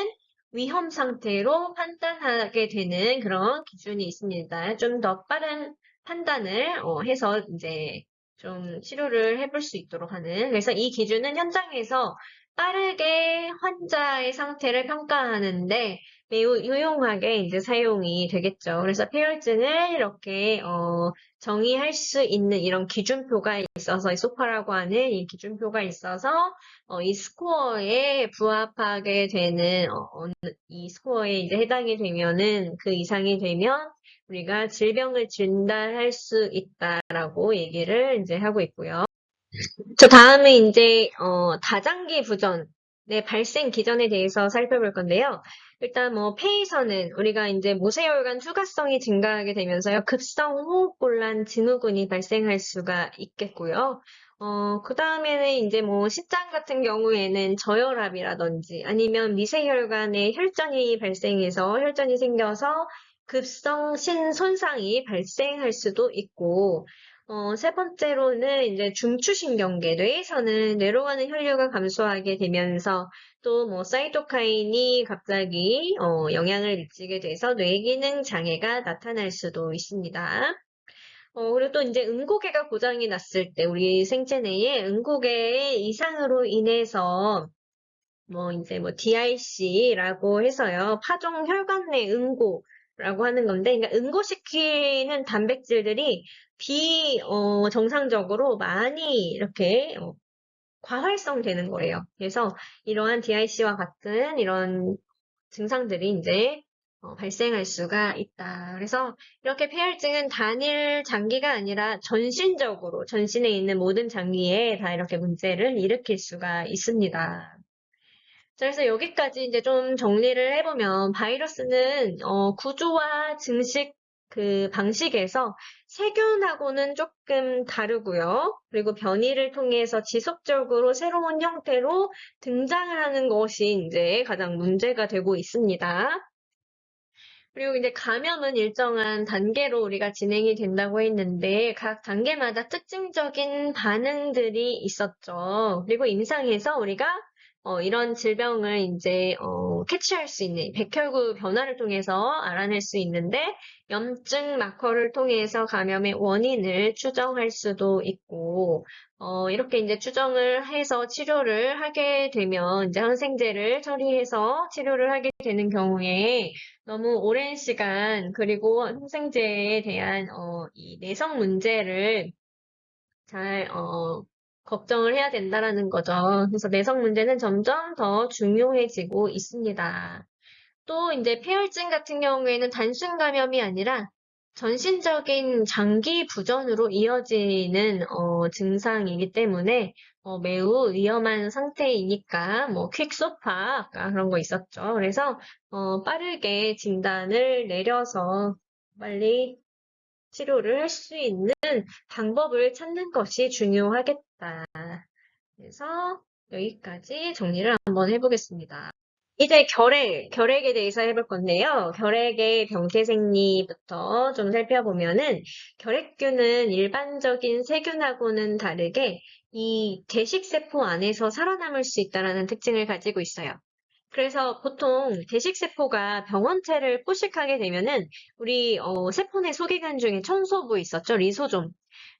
Speaker 1: 위험 상태로 판단하게 되는 그런 기준이 있습니다. 좀 더 빠른 판단을 해서 이제 좀 치료를 해볼 수 있도록 하는. 그래서 이 기준은 현장에서 빠르게 환자의 상태를 평가하는데 매우 유용하게 이제 사용이 되겠죠. 그래서 폐혈증을 이렇게 정의할 수 있는 이런 기준표가 있어서 이 소파라고 하는 이 기준표가 있어서 이 스코어에 부합하게 되는 이 스코어에 이제 해당이 되면은 그 이상이 되면 우리가 질병을 진단할 수 있다라고 얘기를 이제 하고 있고요. 저 다음에 이제 다장기 부전의 발생 기전에 대해서 살펴볼 건데요. 일단 뭐 폐에서는 우리가 이제 모세혈관 투과성이 증가하게 되면서요. 급성 호흡곤란 증후군이 발생할 수가 있겠고요. 그 다음에는 이제 뭐 신장 같은 경우에는 저혈압이라든지 아니면 미세혈관에 혈전이 발생해서 혈전이 생겨서 급성 신손상이 발생할 수도 있고, 세 번째로는 이제 중추신경계, 뇌에서는 뇌로 가는 혈류가 감소하게 되면서 또 뭐 사이토카인이 갑자기 영향을 미치게 돼서 뇌기능 장애가 나타날 수도 있습니다. 그리고 또 이제 음고개가 고장이 났을 때 우리 생체 내에 음고개의 이상으로 인해서 뭐 이제 뭐 DIC라고 해서요. 파종 혈관 내 응고라고 하는 건데, 그러니까 응고시키는 단백질들이 정상적으로 많이 이렇게 과활성되는 거예요. 그래서 이러한 DIC와 같은 이런 증상들이 이제 발생할 수가 있다. 그래서 이렇게 폐혈증은 단일 장기가 아니라 전신적으로 전신에 있는 모든 장기에 다 이렇게 문제를 일으킬 수가 있습니다. 자, 그래서 여기까지 이제 좀 정리를 해보면 바이러스는 구조와 증식 그 방식에서 세균하고는 조금 다르고요. 그리고 변이를 통해서 지속적으로 새로운 형태로 등장을 하는 것이 이제 가장 문제가 되고 있습니다. 그리고 이제 감염은 일정한 단계로 우리가 진행이 된다고 했는데 각 단계마다 특징적인 반응들이 있었죠. 그리고 임상에서 우리가 이런 질병을 이제 캐치할 수 있는 백혈구 변화를 통해서 알아낼 수 있는데 염증 마커를 통해서 감염의 원인을 추정할 수도 있고 이렇게 이제 추정을 해서 치료를 하게 되면 이제 항생제를 처리해서 치료를 하게 되는 경우에 너무 오랜 시간 그리고 항생제에 대한 이 내성 문제를 잘 걱정을 해야 된다라는 거죠. 그래서 내성 문제는 점점 더 중요해지고 있습니다. 또 이제 폐혈증 같은 경우에는 단순 감염이 아니라 전신적인 장기 부전으로 이어지는 증상이기 때문에 매우 위험한 상태이니까 뭐 퀵소파 아까 그런 거 있었죠. 그래서 빠르게 진단을 내려서 빨리 치료를 할 수 있는 방법을 찾는 것이 중요하겠다. 그래서 여기까지 정리를 한번 해보겠습니다. 이제 결핵에 대해서 해볼 건데요. 결핵의 병태 생리부터 좀 살펴보면은, 결핵균은 일반적인 세균하고는 다르게 이 대식세포 안에서 살아남을 수 있다는 특징을 가지고 있어요. 그래서 보통 대식세포가 병원체를 포식하게 되면은 우리 세포 내 소기관 중에 청소부 있었죠. 리소좀.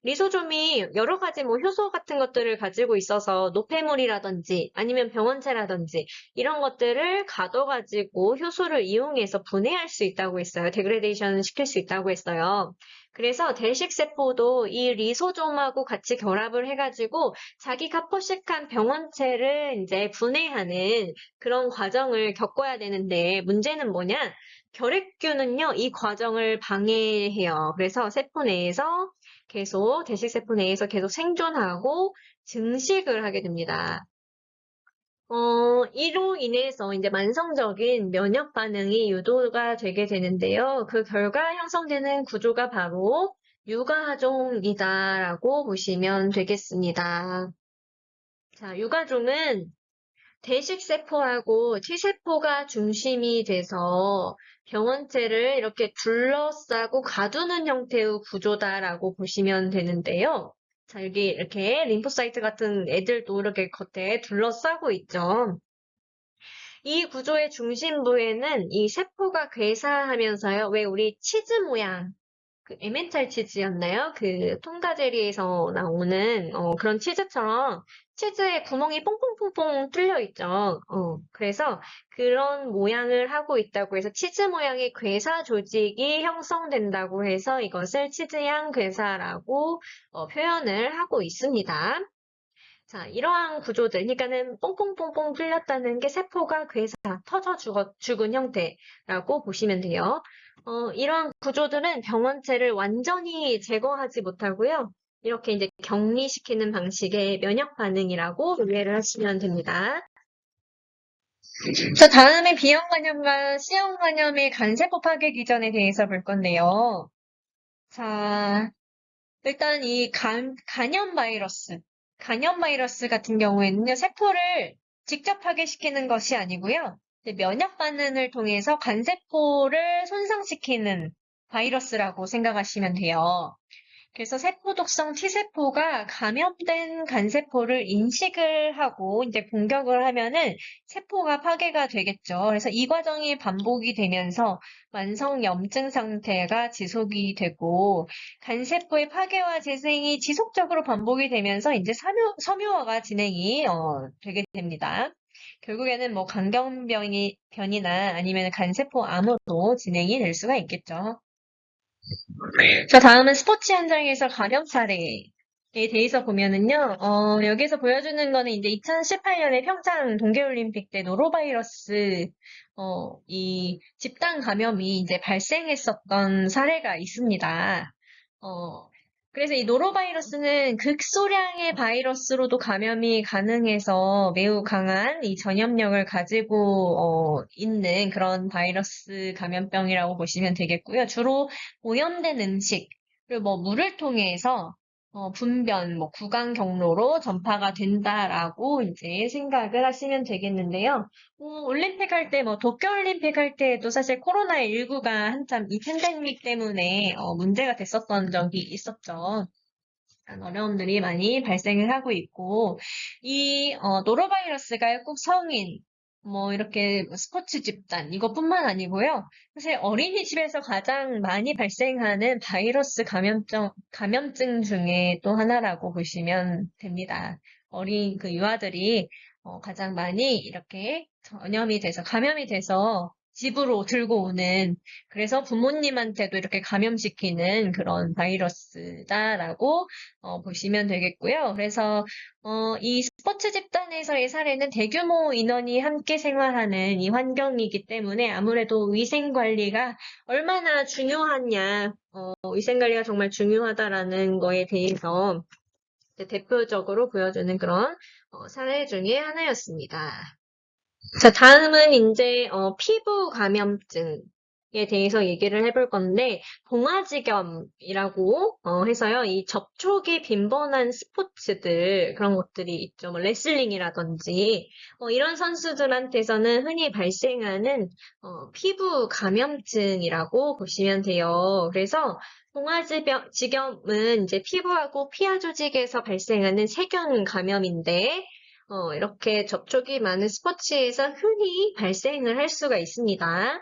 Speaker 1: 리소좀이 여러 가지 뭐 효소 같은 것들을 가지고 있어서 노폐물이라든지 아니면 병원체라든지 이런 것들을 가둬가지고 효소를 이용해서 분해할 수 있다고 했어요. 데그레데이션 시킬 수 있다고 했어요. 그래서 대식세포도 이 리소좀하고 같이 결합을 해가지고 자기가 포식한 병원체를 이제 분해하는 그런 과정을 겪어야 되는데 문제는 뭐냐? 결핵균은요, 이 과정을 방해해요. 그래서 세포 내에서 대식세포 내에서 계속 생존하고 증식을 하게 됩니다. 이로 인해서 이제 만성적인 면역 반응이 유도가 되게 되는데요. 그 결과 형성되는 구조가 바로 유가종이다라고 보시면 되겠습니다. 자, 유가종은 대식세포하고 T세포가 중심이 돼서 병원체를 이렇게 둘러싸고 가두는 형태의 구조다라고 보시면 되는데요. 자, 여기 이렇게 림포사이트 같은 애들도 이렇게 겉에 둘러싸고 있죠. 이 구조의 중심부에는 이 세포가 괴사하면서요. 왜 우리 치즈 모양, 그 에멘탈 치즈였나요? 그 톰가제리에서 나오는 그런 치즈처럼 치즈에 구멍이 뽕뽕뽕뽕 뚫려 있죠. 그래서 그런 모양을 하고 있다고 해서 치즈 모양의 괴사 조직이 형성된다고 해서 이것을 치즈양 괴사라고 표현을 하고 있습니다. 자, 이러한 구조들, 그러니까는 뽕뽕뽕뽕 뚫렸다는 게 세포가 괴사, 터져 죽은 형태라고 보시면 돼요. 이러한 구조들은 병원체를 완전히 제거하지 못하고요. 이렇게 이제 격리시키는 방식의 면역 반응이라고 이해를 하시면 됩니다. 자, 다음에 B형 간염과 C형 간염의 간세포 파괴 기전에 대해서 볼 건데요. 자, 일단 이 간염 바이러스. 간염 바이러스 같은 경우에는요, 세포를 직접 파괴시키는 것이 아니고요, 면역 반응을 통해서 간세포를 손상시키는 바이러스라고 생각하시면 돼요. 그래서 세포 독성 T세포가 감염된 간세포를 인식을 하고 이제 공격을 하면은 세포가 파괴가 되겠죠. 그래서 이 과정이 반복이 되면서 만성 염증 상태가 지속이 되고 간세포의 파괴와 재생이 지속적으로 반복이 되면서 이제 섬유화가 진행이 되게 됩니다. 결국에는 뭐 변이나 아니면 간세포 암으로 진행이 될 수가 있겠죠. 자, 다음은 스포츠 현장에서 감염 사례에 대해서 보면은요, 여기서 보여주는 거는 이제 2018년에 평창 동계올림픽 때 노로바이러스, 이 집단 감염이 이제 발생했었던 사례가 있습니다. 어, 그래서 이 노로바이러스는 극소량의 바이러스로도 감염이 가능해서 매우 강한 이 전염력을 가지고 있는 그런 바이러스 감염병이라고 보시면 되겠고요. 주로 오염된 음식, 그리고 뭐 물을 통해서 분변, 뭐 구강 경로로 전파가 된다라고 이제 생각을 하시면 되겠는데요. 올림픽 할 때, 뭐 도쿄올림픽 할 때에도 사실 코로나19가 한참 이 팬데믹 때문에 문제가 됐었던 적이 있었죠. 어려움들이 많이 발생을 하고 있고, 이 노로바이러스가 꼭 성인, 뭐 이렇게 스포츠 집단 이것뿐만 아니고요. 사실 어린이집에서 가장 많이 발생하는 바이러스 감염증 중에 또 하나라고 보시면 됩니다. 어린 그 유아들이 가장 많이 이렇게 감염이 돼서 집으로 들고 오는, 그래서 부모님한테도 이렇게 감염시키는 그런 바이러스다라고 보시면 되겠고요. 그래서 이 스포츠 집단에서의 사례는 대규모 인원이 함께 생활하는 이 환경이기 때문에 아무래도 위생 관리가 얼마나 중요하냐, 위생 관리가 정말 중요하다라는 거에 대해서 대표적으로 보여주는 그런 사례 중에 하나였습니다. 자, 다음은 이제 피부 감염증에 대해서 얘기를 해볼 건데, 동아지겸이라고 해서요, 이 접촉이 빈번한 스포츠들, 그런 것들이 있죠. 뭐 레슬링이라든지 이런 선수들한테서는 흔히 발생하는 피부 감염증이라고 보시면 돼요. 그래서 동아지겸은 이제 피부하고 피하 조직에서 발생하는 세균 감염인데, 이렇게 접촉이 많은 스포츠에서 흔히 발생을 할 수가 있습니다.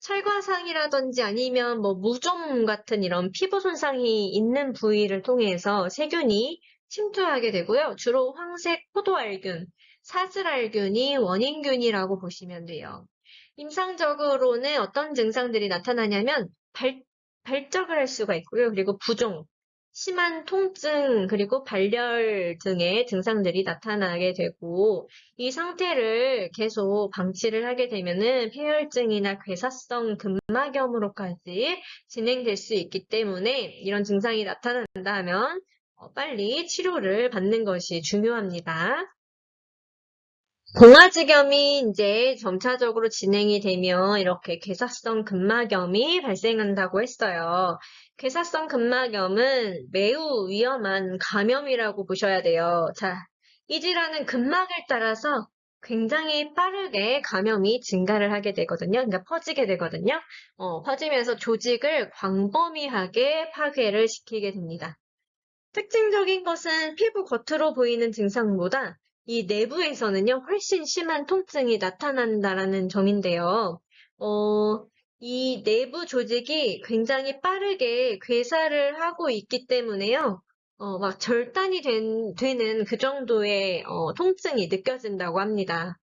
Speaker 1: 철과상이라든지 아니면 뭐 무좀 같은 이런 피부 손상이 있는 부위를 통해서 세균이 침투하게 되고요. 주로 황색 포도알균, 사슬알균이 원인균이라고 보시면 돼요. 임상적으로는 어떤 증상들이 나타나냐면 발적을 할 수가 있고요. 그리고 부종, 심한 통증, 그리고 발열 등의 증상들이 나타나게 되고, 이 상태를 계속 방치를 하게 되면은 폐혈증이나 괴사성 근막염으로까지 진행될 수 있기 때문에 이런 증상이 나타난다 하면 빨리 치료를 받는 것이 중요합니다. 동아지겸이 이제 점차적으로 진행이 되면 이렇게 괴사성 근막염이 발생한다고 했어요. 괴사성 근막염은 매우 위험한 감염이라고 보셔야 돼요. 자, 이 질환은 근막을 따라서 굉장히 빠르게 감염이 증가를 하게 되거든요. 그러니까 퍼지게 되거든요. 퍼지면서 조직을 광범위하게 파괴를 시키게 됩니다. 특징적인 것은 피부 겉으로 보이는 증상보다 이 내부에서는요, 훨씬 심한 통증이 나타난다라는 점인데요. 이 내부 조직이 굉장히 빠르게 괴사를 하고 있기 때문에요, 막 절단이 되는 그 정도의 통증이 느껴진다고 합니다.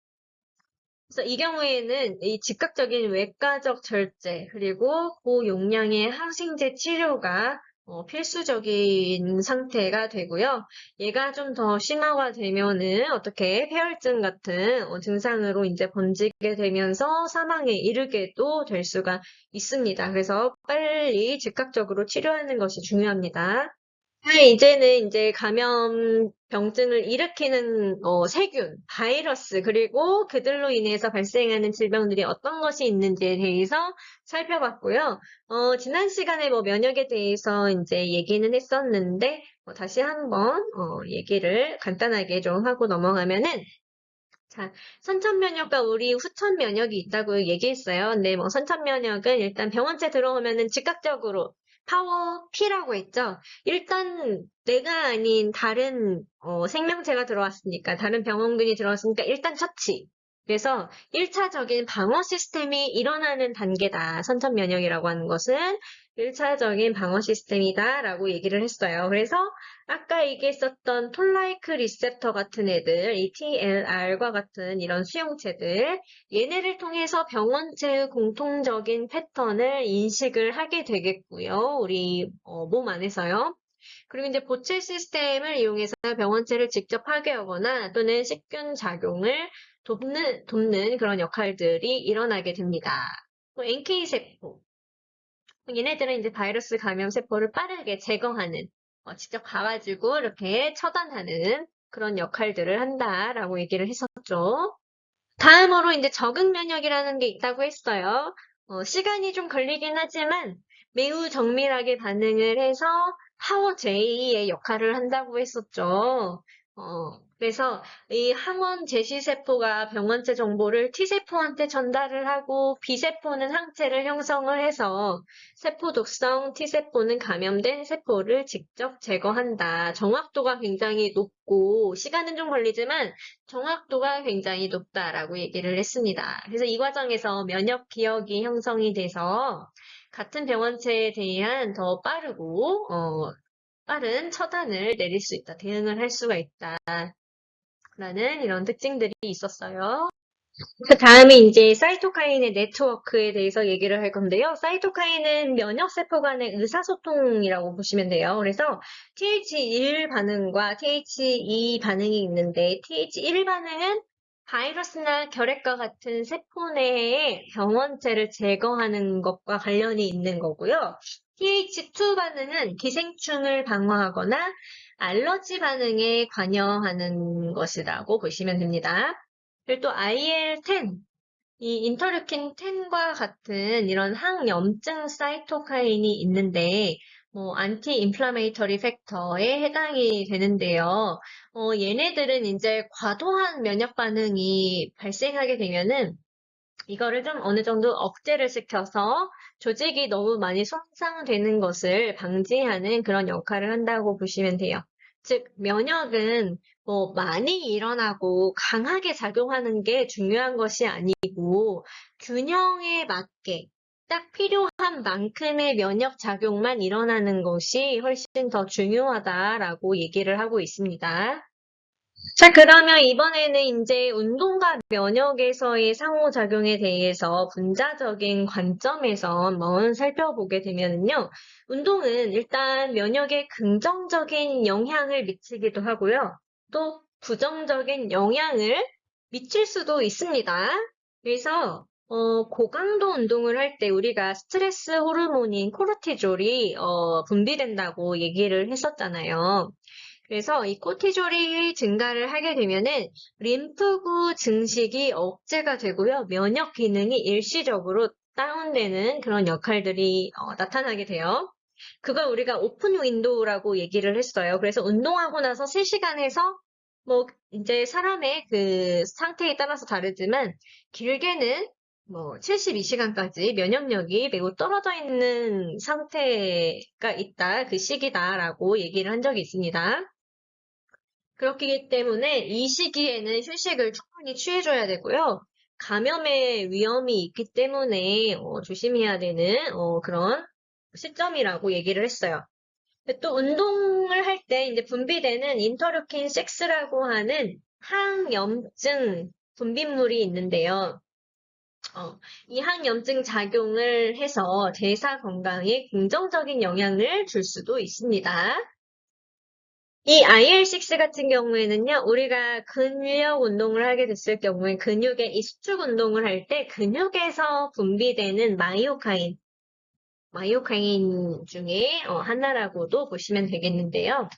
Speaker 1: 그래서 이 경우에는 이 즉각적인 외과적 절제, 그리고 고용량의 항생제 치료가 필수적인 상태가 되고요. 얘가 좀 더 심화가 되면은 어떻게 폐혈증 같은 증상으로 이제 번지게 되면서 사망에 이르게도 될 수가 있습니다. 그래서 빨리 즉각적으로 치료하는 것이 중요합니다. 이제는 이제 감염병증을 일으키는 세균, 바이러스, 그리고 그들로 인해서 발생하는 질병들이 어떤 것이 있는지에 대해서 살펴봤고요. 지난 시간에 뭐 면역에 대해서 이제 얘기는 했었는데, 다시 한번 얘기를 간단하게 좀 하고 넘어가면은, 자, 선천면역과 우리 후천면역이 있다고 얘기했어요. 근데 뭐 선천면역은 일단 병원체 들어오면은 즉각적으로 파워 P라고 했죠. 일단 내가 아닌 다른 생명체가 들어왔으니까, 다른 병원균이 들어왔으니까 일단 처치. 그래서 1차적인 방어 시스템이 일어나는 단계다. 선천면역이라고 하는 것은 1차적인 방어 시스템이다라고 얘기를 했어요. 그래서 아까 얘기했었던 톨라이크 리셉터 같은 애들, 이 TLR과 같은 이런 수용체들, 얘네를 통해서 병원체의 공통적인 패턴을 인식을 하게 되겠고요. 우리 몸 안에서요. 그리고 이제 보체 시스템을 이용해서 병원체를 직접 파괴하거나 또는 식균 작용을 돕는 그런 역할들이 일어나게 됩니다. 또 NK세포. 얘네들은 이제 바이러스 감염 세포를 빠르게 제거하는, 직접 가가지고 이렇게 처단하는 그런 역할들을 한다라고 얘기를 했었죠. 다음으로 이제 적응 면역이라는 게 있다고 했어요. 시간이 좀 걸리긴 하지만 매우 정밀하게 반응을 해서 파워 J의 역할을 한다고 했었죠. 그래서 이 항원 제시세포가 병원체 정보를 T세포한테 전달을 하고 B세포는 항체를 형성을 해서 세포 독성 T세포는 감염된 세포를 직접 제거한다. 정확도가 굉장히 높고 시간은 좀 걸리지만 정확도가 굉장히 높다라고 얘기를 했습니다. 그래서 이 과정에서 면역 기억이 형성이 돼서 같은 병원체에 대한 더 빠른 처단을 내릴 수 있다, 대응을 할 수가 있다라는 이런 특징들이 있었어요. 그 다음에 이제 사이토카인의 네트워크에 대해서 얘기를 할 건데요. 사이토카인은 면역세포 간의 의사소통이라고 보시면 돼요. 그래서 TH1 반응과 TH2 반응이 있는데 TH1 반응은 바이러스나 결핵과 같은 세포 내의 병원체를 제거하는 것과 관련이 있는 거고요. TH2 반응은 기생충을 방어하거나 알러지 반응에 관여하는 것이라고 보시면 됩니다. 그리고 또 IL-10, 이 인터루킨 10과 같은 이런 항염증 사이토카인이 있는데, 안티 인플라메이터리 팩터에 해당이 되는데요. 얘네들은 이제 과도한 면역 반응이 발생하게 되면은 이거를 좀 어느 정도 억제를 시켜서 조직이 너무 많이 손상되는 것을 방지하는 그런 역할을 한다고 보시면 돼요. 즉, 면역은 많이 일어나고 강하게 작용하는 게 중요한 것이 아니고 균형에 맞게 딱 필요한 만큼의 면역 작용만 일어나는 것이 훨씬 더 중요하다라고 얘기를 하고 있습니다. 자, 그러면 이번에는 이제 운동과 면역에서의 상호작용에 대해서 분자적인 관점에서 한번 살펴보게 되면요. 운동은 일단 면역에 긍정적인 영향을 미치기도 하고요. 또 부정적인 영향을 미칠 수도 있습니다. 그래서 고강도 운동을 할 때 우리가 스트레스 호르몬인 코르티졸이 분비된다고 얘기를 했었잖아요. 그래서 이 코티졸이 증가를 하게 되면은 림프구 증식이 억제가 되고요. 면역 기능이 일시적으로 다운되는 그런 역할들이 나타나게 돼요. 그걸 우리가 오픈 윈도우라고 얘기를 했어요. 그래서 운동하고 나서 3시간에서 이제 사람의 그 상태에 따라서 다르지만 길게는 72시간까지 면역력이 매우 떨어져 있는 상태가 있다, 그 시기다라고 얘기를 한 적이 있습니다. 그렇기 때문에 이 시기에는 휴식을 충분히 취해줘야 되고요. 감염의 위험이 있기 때문에 조심해야 되는 그런 시점이라고 얘기를 했어요. 또 운동을 할 때 이제 분비되는 인터루킨 6라고 하는 항염증 분비물이 있는데요. 이 항염증 작용을 해서 대사 건강에 긍정적인 영향을 줄 수도 있습니다. 이 IL6 같은 경우에는요, 우리가 근력 운동을 하게 됐을 경우에 근육의 이 수축 운동을 할 때 근육에서 분비되는 마이오카인, 마이오카인 중에 하나라고도 보시면 되겠는데요.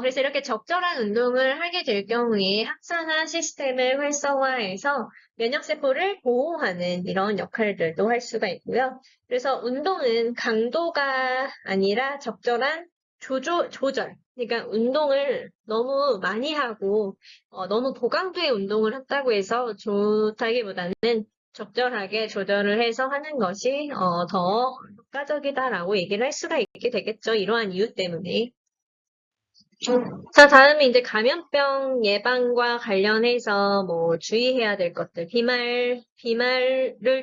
Speaker 1: 그래서 이렇게 적절한 운동을 하게 될 경우에 항산화 시스템을 활성화해서 면역세포를 보호하는 이런 역할들도 할 수가 있고요. 그래서 운동은 강도가 아니라 적절한 조절. 그러니까 운동을 너무 많이 하고 너무 고강도의 운동을 한다고 해서 좋다기보다는 적절하게 조절을 해서 하는 것이 더 효과적이다라고 얘기를 할 수가 있게 되겠죠. 이러한 이유 때문에. 자, 다음에 이제 감염병 예방과 관련해서 뭐 주의해야 될 것들, 비말을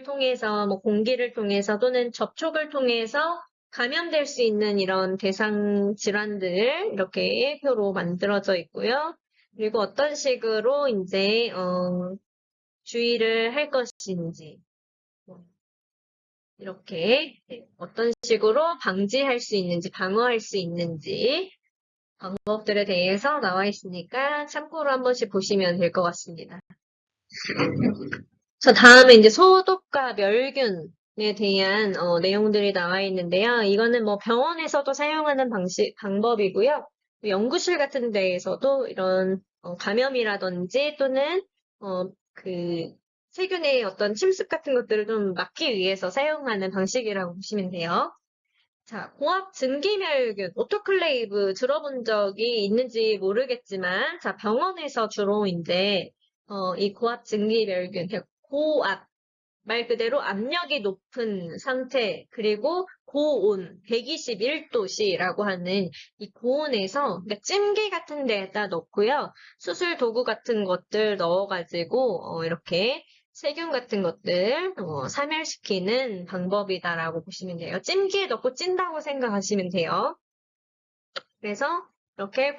Speaker 1: 통해서, 뭐 공기를 통해서 또는 접촉을 통해서 감염될 수 있는 이런 대상 질환들 이렇게 표로 만들어져 있고요. 그리고 어떤 식으로 이제 주의를 할 것인지, 뭐 이렇게 어떤 식으로 방지할 수 있는지, 방어할 수 있는지 방법들에 대해서 나와 있으니까 참고로 한 번씩 보시면 될 것 같습니다. 자, 다음에 이제 소독과 멸균에 대한 내용들이 나와 있는데요. 이거는 뭐 병원에서도 사용하는 방법이고요. 연구실 같은 데에서도 이런 감염이라든지 또는 그 세균의 어떤 침습 같은 것들을 좀 막기 위해서 사용하는 방식이라고 보시면 돼요. 자, 고압 증기멸균, 오토클레이브 들어본 적이 있는지 모르겠지만, 자, 병원에서 주로 이제, 이 고압 증기멸균, 고압, 말 그대로 압력이 높은 상태, 그리고 고온, 121도씨라고 하는 이 고온에서, 그러니까 찜기 같은 데에다 넣고요. 수술 도구 같은 것들 넣어가지고, 이렇게 세균 같은 것들, 사멸시키는 방법이다라고 보시면 돼요. 찜기에 넣고 찐다고 생각하시면 돼요. 그래서 이렇게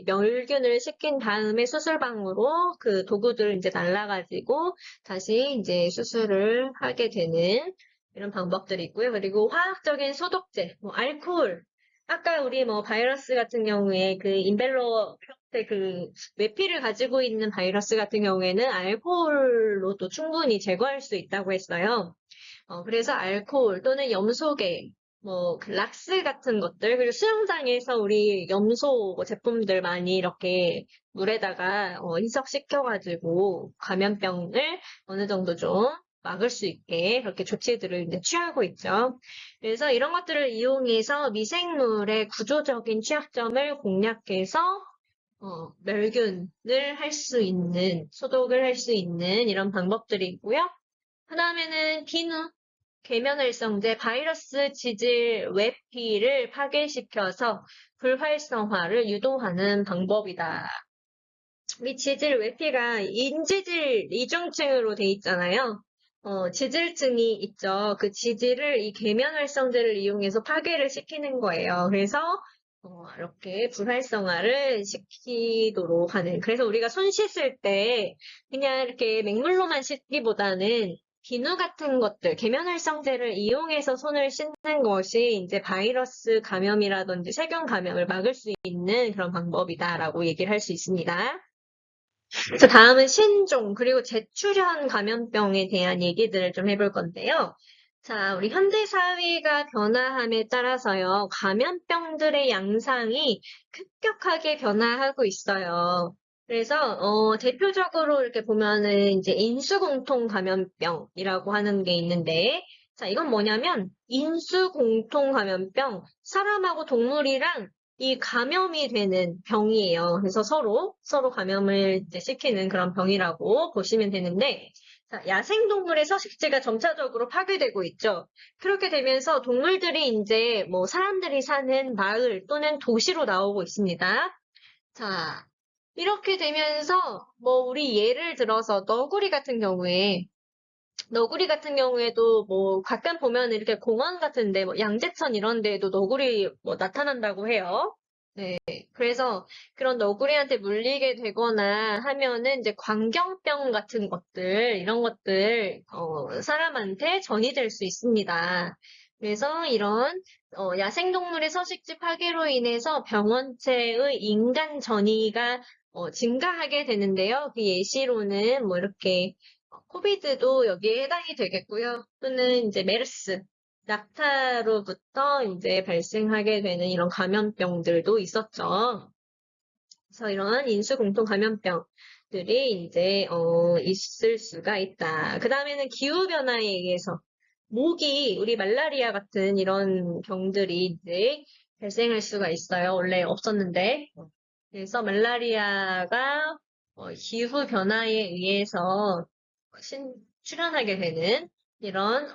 Speaker 1: 멸균을 시킨 다음에 수술방으로 그 도구들을 이제 날라가지고 다시 이제 수술을 하게 되는 이런 방법들이 있고요. 그리고 화학적인 소독제, 뭐 알코올. 아까 우리 뭐 바이러스 같은 경우에 그 인벨러 형태 그 외피를 가지고 있는 바이러스 같은 경우에는 알코올로도 충분히 제거할 수 있다고 했어요. 그래서 알코올 또는 염소계, 뭐, 그 락스 같은 것들, 그리고 수영장에서 우리 염소 뭐 제품들 많이 이렇게 물에다가 희석시켜가지고 감염병을 어느 정도 좀 막을 수 있게 그렇게 조치들을 이제 취하고 있죠. 그래서 이런 것들을 이용해서 미생물의 구조적인 취약점을 공략해서 멸균을 할 수 있는, 소독을 할 수 있는 이런 방법들이 있고요. 그 다음에는 비누, 계면활성제, 바이러스 지질 외피를 파괴시켜서 불활성화를 유도하는 방법이다. 이 지질 외피가 인지질 이중층으로 돼 있잖아요. 지질층이 있죠. 그 지질을 이 계면활성제를 이용해서 파괴를 시키는 거예요. 그래서 이렇게 불활성화를 시키도록 하는. 그래서 우리가 손 씻을 때 그냥 이렇게 맹물로만 씻기보다는 비누 같은 것들, 계면활성제를 이용해서 손을 씻는 것이 이제 바이러스 감염이라든지 세균 감염을 막을 수 있는 그런 방법이다라고 얘기를 할 수 있습니다. 자, 다음은 신종, 그리고 재출현 감염병에 대한 얘기들을 좀 해볼 건데요. 자, 우리 현대 사회가 변화함에 따라서요, 감염병들의 양상이 급격하게 변화하고 있어요. 그래서, 대표적으로 이렇게 보면은 이제 인수공통 감염병이라고 하는 게 있는데, 자, 이건 뭐냐면, 인수공통 감염병, 사람하고 동물이랑 이 감염이 되는 병이에요. 그래서 서로 감염을 이제 시키는 그런 병이라고 보시면 되는데, 자, 야생동물의 서식지가 점차적으로 파괴되고 있죠. 그렇게 되면서 동물들이 이제 뭐 사람들이 사는 마을 또는 도시로 나오고 있습니다. 자, 이렇게 되면서 뭐 우리 예를 들어서 너구리 같은 경우에도 뭐 가끔 보면 이렇게 공원 같은데 뭐 양재천 이런 데에도 너구리 뭐 나타난다고 해요. 네. 그래서 그런 너구리한테 물리게 되거나 하면은 이제 광견병 같은 것들, 이런 것들, 사람한테 전이될 수 있습니다. 그래서 이런, 야생동물의 서식지 파괴로 인해서 병원체의 인간 전이가 증가하게 되는데요. 그 예시로는 뭐 이렇게 코비드도 여기에 해당이 되겠고요. 또는 이제 메르스, 낙타로부터 이제 발생하게 되는 이런 감염병들도 있었죠. 그래서 이런 인수공통 감염병들이 이제 있을 수가 있다. 그 다음에는 기후변화에 의해서 모기, 우리 말라리아 같은 이런 병들이 이제 발생할 수가 있어요. 원래 없었는데. 그래서 말라리아가 기후변화에 의해서 출현하게 되는 이런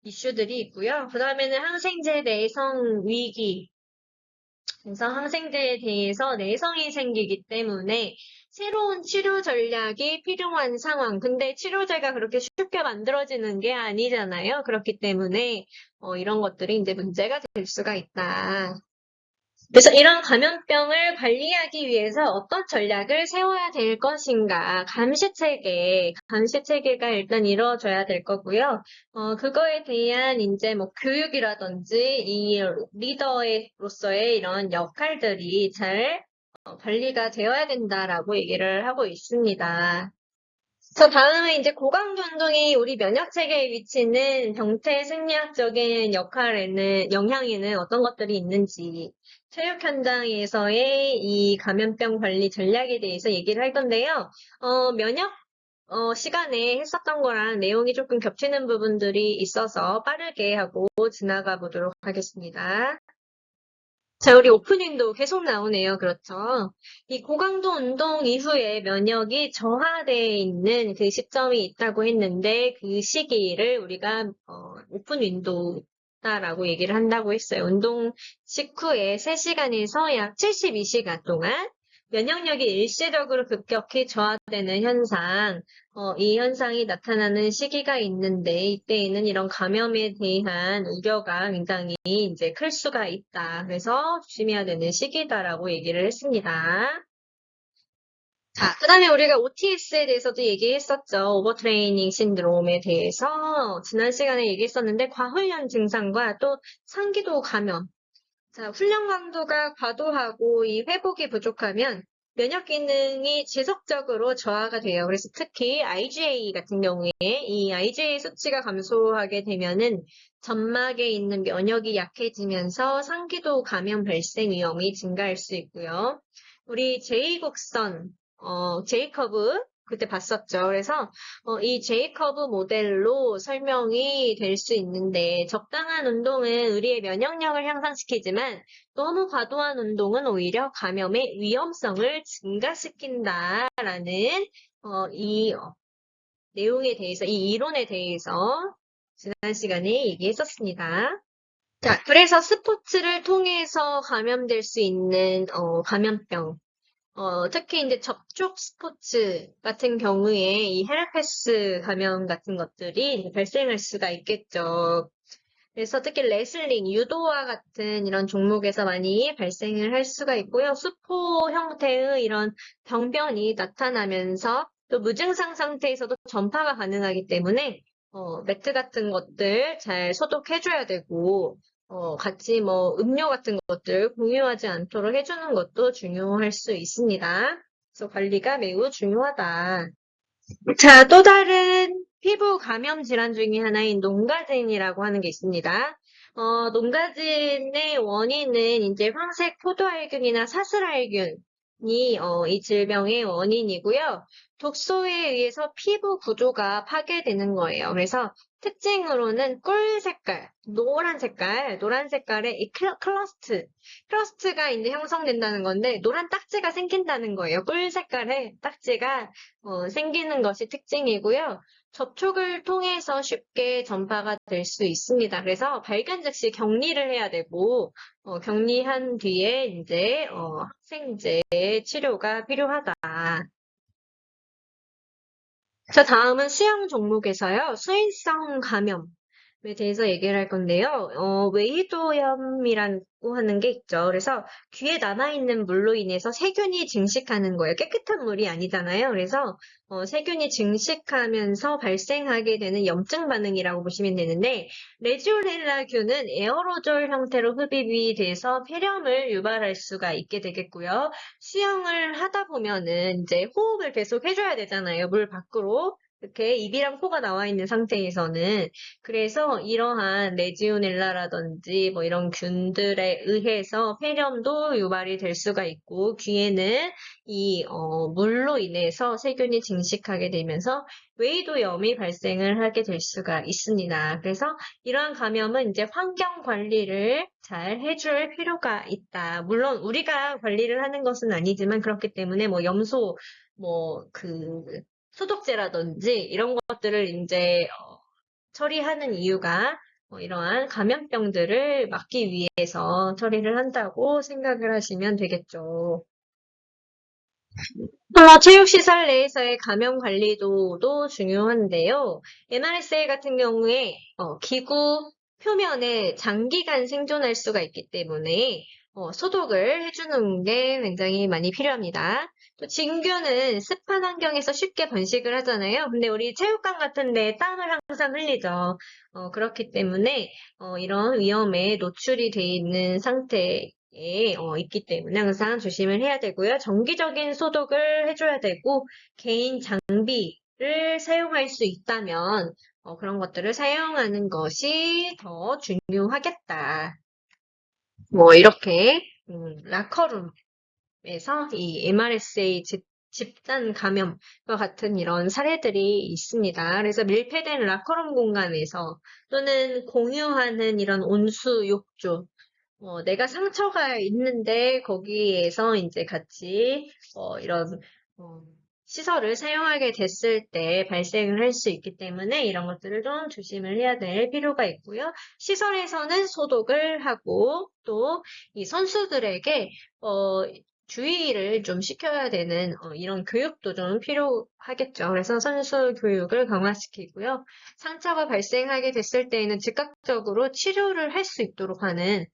Speaker 1: 이슈들이 있고요. 그 다음에는 항생제 내성 위기. 그래서 항생제에 대해서 내성이 생기기 때문에 새로운 치료 전략이 필요한 상황. 근데 치료제가 그렇게 쉽게 만들어지는 게 아니잖아요. 그렇기 때문에 이런 것들이 이제 문제가 될 수가 있다. 그래서 이런 감염병을 관리하기 위해서 어떤 전략을 세워야 될 것인가. 감시체계가 일단 이루어져야 될 거고요. 그거에 대한 이제 뭐 교육이라든지 이 리더로서의 이런 역할들이 잘 관리가 되어야 된다라고 얘기를 하고 있습니다. 저 다음에 이제 고강도 운동이 우리 면역 체계에 미치는 병태 생리학적인 영향에는 어떤 것들이 있는지, 체육 현장에서의 이 감염병 관리 전략에 대해서 얘기를 할 건데요. 면역 시간에 했었던 거랑 내용이 조금 겹치는 부분들이 있어서 빠르게 하고 지나가 보도록 하겠습니다. 자, 우리 오프닝도 계속 나오네요. 그렇죠. 이 고강도 운동 이후에 면역이 저하되어 있는 그 시점이 있다고 했는데 그 시기를 우리가 오픈 윈도우다라고 얘기를 한다고 했어요. 운동 직후에 3시간에서 약 72시간 동안 면역력이 일시적으로 급격히 저하되는 현상, 이 현상이 나타나는 시기가 있는데 이때에는 이런 감염에 대한 우려가 굉장히 이제 클 수가 있다. 그래서 조심해야 되는 시기다라고 얘기를 했습니다. 자, 그 다음에 우리가 OTS에 대해서도 얘기했었죠. 오버트레이닝 신드롬에 대해서 지난 시간에 얘기했었는데 과훈련 증상과 또 상기도 감염. 자, 훈련 강도가 과도하고 이 회복이 부족하면 면역 기능이 지속적으로 저하가 돼요. 그래서 특히 IgA 같은 경우에 이 IgA 수치가 감소하게 되면은 점막에 있는 면역이 약해지면서 상기도 감염 발생 위험이 증가할 수 있고요. 우리 제이곡선, 제이커브 그때 봤었죠. 그래서 이 제이커브 모델로 설명이 될 수 있는데 적당한 운동은 우리의 면역력을 향상시키지만 너무 과도한 운동은 오히려 감염의 위험성을 증가시킨다라는 이 내용에 대해서, 이 이론에 대해서 지난 시간에 얘기했었습니다. 자, 그래서 스포츠를 통해서 감염될 수 있는 감염병. 특히 이제 접촉 스포츠 같은 경우에 이 헤르페스 감염 같은 것들이 발생할 수가 있겠죠. 그래서 특히 레슬링, 유도와 같은 이런 종목에서 많이 발생을 할 수가 있고요. 수포 형태의 이런 병변이 나타나면서 또 무증상 상태에서도 전파가 가능하기 때문에 매트 같은 것들 잘 소독해줘야 되고 같이 뭐 음료 같은 것들 공유하지 않도록 해주는 것도 중요할 수 있습니다. 그래서 관리가 매우 중요하다. 자, 또 다른 피부 감염 질환 중에 하나인 농가진이라고 하는 게 있습니다. 농가진의 원인은 이제 황색 포도알균이나 사슬알균이 이 질병의 원인이고요. 독소에 의해서 피부 구조가 파괴되는 거예요. 그래서 특징으로는 꿀 색깔, 노란 색깔의 이 클러스트가 이제 형성된다는 건데 노란 딱지가 생긴다는 거예요. 꿀 색깔의 딱지가 생기는 것이 특징이고요. 접촉을 통해서 쉽게 전파가 될 수 있습니다. 그래서 발견 즉시 격리를 해야 되고 격리한 뒤에 이제 항생제 치료가 필요하다. 자, 다음은 수영 종목에서요. 수인성 감염에 대해서 얘기를 할 건데요. 웨이도염이라고 하는 게 있죠. 그래서 귀에 남아있는 물로 인해서 세균이 증식하는 거예요. 깨끗한 물이 아니잖아요. 그래서 세균이 증식하면서 발생하게 되는 염증 반응이라고 보시면 되는데 레지올렐라균은 에어로졸 형태로 흡입이 돼서 폐렴을 유발할 수가 있게 되겠고요. 수영을 하다 보면은 이제 호흡을 계속 해줘야 되잖아요. 물 밖으로. 이렇게 입이랑 코가 나와 있는 상태에서는 그래서 이러한 레지오넬라라든지 뭐 이런 균들에 의해서 폐렴도 유발이 될 수가 있고 귀에는 이 물로 인해서 세균이 증식하게 되면서 외이도염이 발생을 하게 될 수가 있습니다. 그래서 이러한 감염은 이제 환경 관리를 잘 해줄 필요가 있다. 물론 우리가 관리를 하는 것은 아니지만 그렇기 때문에 뭐 염소 뭐그 소독제라든지 이런 것들을 이제 처리하는 이유가 이러한 감염병들을 막기 위해서 처리를 한다고 생각을 하시면 되겠죠. 체육시설 내에서의 감염 관리도도 중요한데요. MRSA 같은 경우에 기구 표면에 장기간 생존할 수가 있기 때문에 소독을 해주는 게 굉장히 많이 필요합니다. 또 진균은 습한 환경에서 쉽게 번식을 하잖아요. 근데 우리 체육관 같은 데 땀을 항상 흘리죠. 그렇기 때문에 이런 위험에 노출이 돼 있는 상태 있기 때문에 항상 조심을 해야 되고요. 정기적인 소독을 해줘야 되고 개인 장비를 사용할 수 있다면 그런 것들을 사용하는 것이 더 중요하겠다. 뭐 이렇게 라커룸에서 이 MRSA 집단 감염과 같은 이런 사례들이 있습니다. 그래서 밀폐된 라커룸 공간에서 또는 공유하는 이런 온수 욕조 내가 상처가 있는데 거기에서 이제 같이 이런 어, 시설을 사용하게 됐을 때 발생을 할 수 있기 때문에 이런 것들을 좀 조심을 해야 될 필요가 있고요. 시설에서는 소독을 하고 또 이 선수들에게 주의를 좀 시켜야 되는 이런 교육도 좀 필요하겠죠. 그래서 선수 교육을 강화시키고요. 상처가 발생하게 됐을 때에는 즉각적으로 치료를 할 수 있도록 하는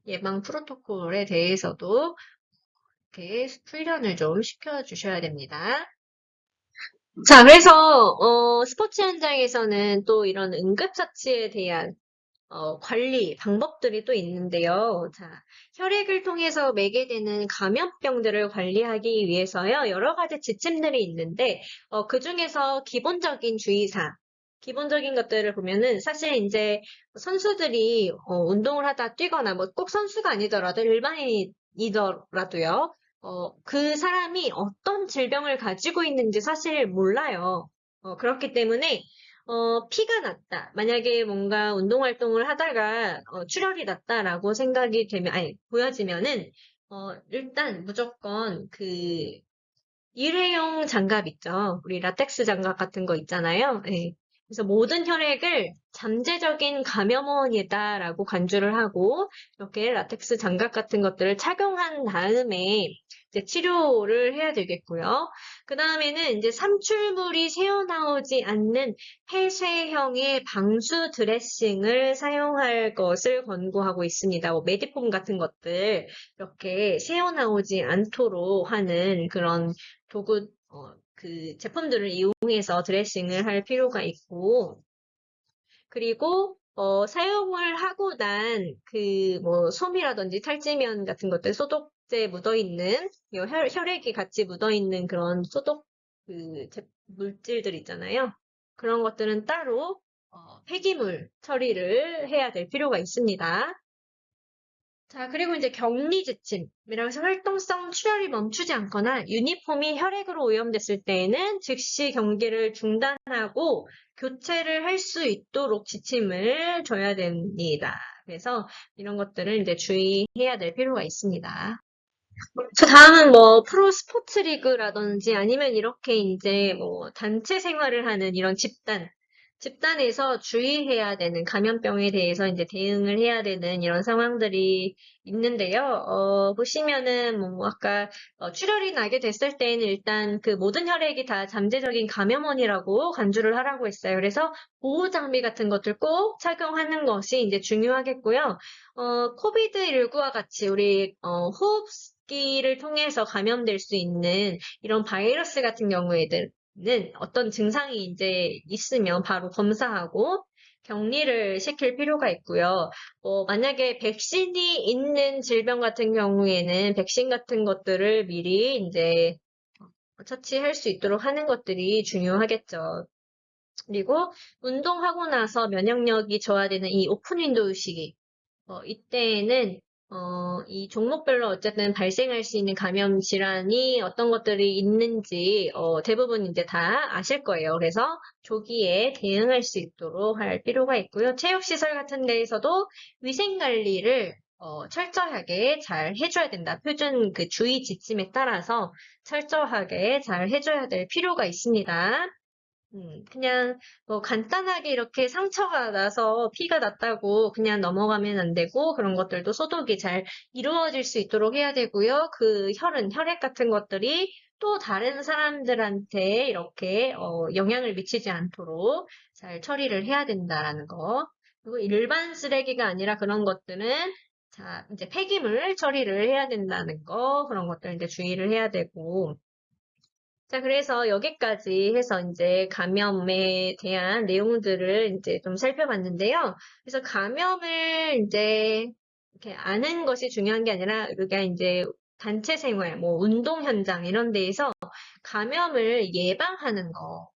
Speaker 1: 예방 프로토콜에 대해서도 이렇게 훈련을 좀 시켜주셔야 됩니다. 자, 그래서 스포츠 현장에서는 또 이런 응급처치에 대한 관리 방법들이 또 있는데요. 자, 혈액을 통해서 매개되는 감염병들을 관리하기 위해서요, 여러 가지 지침들이 있는데, 그 중에서 기본적인 주의사항, 기본적인 것들을 보면은 사실 이제 선수들이 운동을 하다 뛰거나 뭐 꼭 선수가 아니더라도 일반인이더라도요, 그 사람이 어떤 질병을 가지고 있는지 사실 몰라요. 그렇기 때문에 피가 났다. 만약에 뭔가 운동 활동을 하다가 출혈이 났다라고 생각이 되면, 아니, 보여지면은, 일단 무조건 그 일회용 장갑 있죠. 우리 라텍스 장갑 같은 거 있잖아요. 예. 그래서 모든 혈액을 잠재적인 감염원이다라고 간주를 하고 이렇게 라텍스 장갑 같은 것들을 착용한 다음에 이제 치료를 해야 되겠고요. 그 다음에는 이제 삼출물이 새어나오지 않는 폐쇄형의 방수 드레싱을 사용할 것을 권고하고 있습니다. 뭐 메디폼 같은 것들 이렇게 새어나오지 않도록 하는 그런 도구, 그 제품들을 이용해서 드레싱을 할 필요가 있고, 그리고 사용을 하고 난 그 뭐 솜이라든지 탈지면 같은 것들 소독제 묻어있는 혈액이 같이 묻어있는 그런 소독 물질들 있잖아요. 그런 것들은 따로 폐기물 처리를 해야 될 필요가 있습니다. 자, 그리고 이제 격리 지침이라고 해서 활동성 출혈이 멈추지 않거나 유니폼이 혈액으로 오염됐을 때에는 즉시 경기를 중단하고 교체를 할 수 있도록 지침을 줘야 됩니다. 그래서 이런 것들을 이제 주의해야 될 필요가 있습니다. 그 다음은 뭐 프로 스포츠 리그라든지 아니면 이렇게 이제 뭐 단체 생활을 하는 이런 집단에서 주의해야 되는 감염병에 대해서 이제 대응을 해야 되는 이런 상황들이 있는데요. 보시면은 뭐 아까 출혈이 나게 됐을 때에는 일단 그 모든 혈액이 다 잠재적인 감염원이라고 간주를 하라고 했어요. 그래서 보호 장비 같은 것들 꼭 착용하는 것이 이제 중요하겠고요. 코비드19와 같이 우리 호흡기를 통해서 감염될 수 있는 이런 바이러스 같은 경우에는 어떤 증상이 이제 있으면 바로 검사하고 격리를 시킬 필요가 있고요. 만약에 백신이 있는 질병 같은 경우에는 백신 같은 것들을 미리 이제 처치할 수 있도록 하는 것들이 중요하겠죠. 그리고 운동하고 나서 면역력이 저하되는 이 오픈 윈도우 시기, 이때에는 이 종목별로 어쨌든 발생할 수 있는 감염 질환이 어떤 것들이 있는지 대부분 이제 다 아실 거예요. 그래서 조기에 대응할 수 있도록 할 필요가 있고요. 체육시설 같은 데에서도 위생 관리를 철저하게 잘 해줘야 된다. 표준 그 주의 지침에 따라서 철저하게 잘 해줘야 될 필요가 있습니다. 그냥 뭐 간단하게 이렇게 상처가 나서 피가 났다고 그냥 넘어가면 안 되고 그런 것들도 소독이 잘 이루어질 수 있도록 해야 되고요. 그 혈액 같은 것들이 또 다른 사람들한테 이렇게 영향을 미치지 않도록 잘 처리를 해야 된다라는 거. 그리고 일반 쓰레기가 아니라 그런 것들은 자, 이제 폐기물 처리를 해야 된다는 거, 그런 것들 이제 주의를 해야 되고, 자, 그래서 여기까지 해서 이제 감염에 대한 내용들을 이제 좀 살펴봤는데요. 그래서 감염을 이제 이렇게 아는 것이 중요한 게 아니라 우리가 이제 단체 생활, 뭐 운동 현장 이런 데에서 감염을 예방하는 거,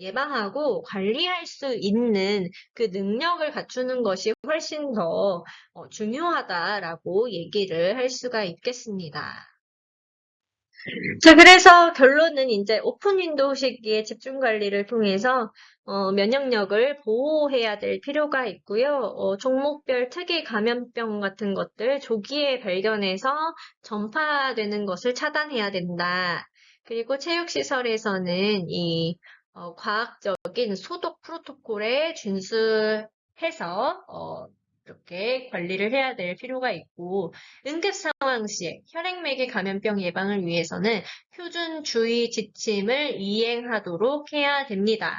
Speaker 1: 예방하고 관리할 수 있는 그 능력을 갖추는 것이 훨씬 더 중요하다라고 얘기를 할 수가 있겠습니다. 자, 그래서 결론은 이제 오픈 윈도우 시기의 집중 관리를 통해서 면역력을 보호해야 될 필요가 있고요. 종목별 특이 감염병 같은 것들 조기에 발견해서 전파되는 것을 차단해야 된다. 그리고 체육시설에서는 이 과학적인 소독 프로토콜에 준수해서 이렇게 관리를 해야 될 필요가 있고 응급 상황 시 혈액매개 감염병 예방을 위해서는 표준 주의 지침을 이행하도록 해야 됩니다.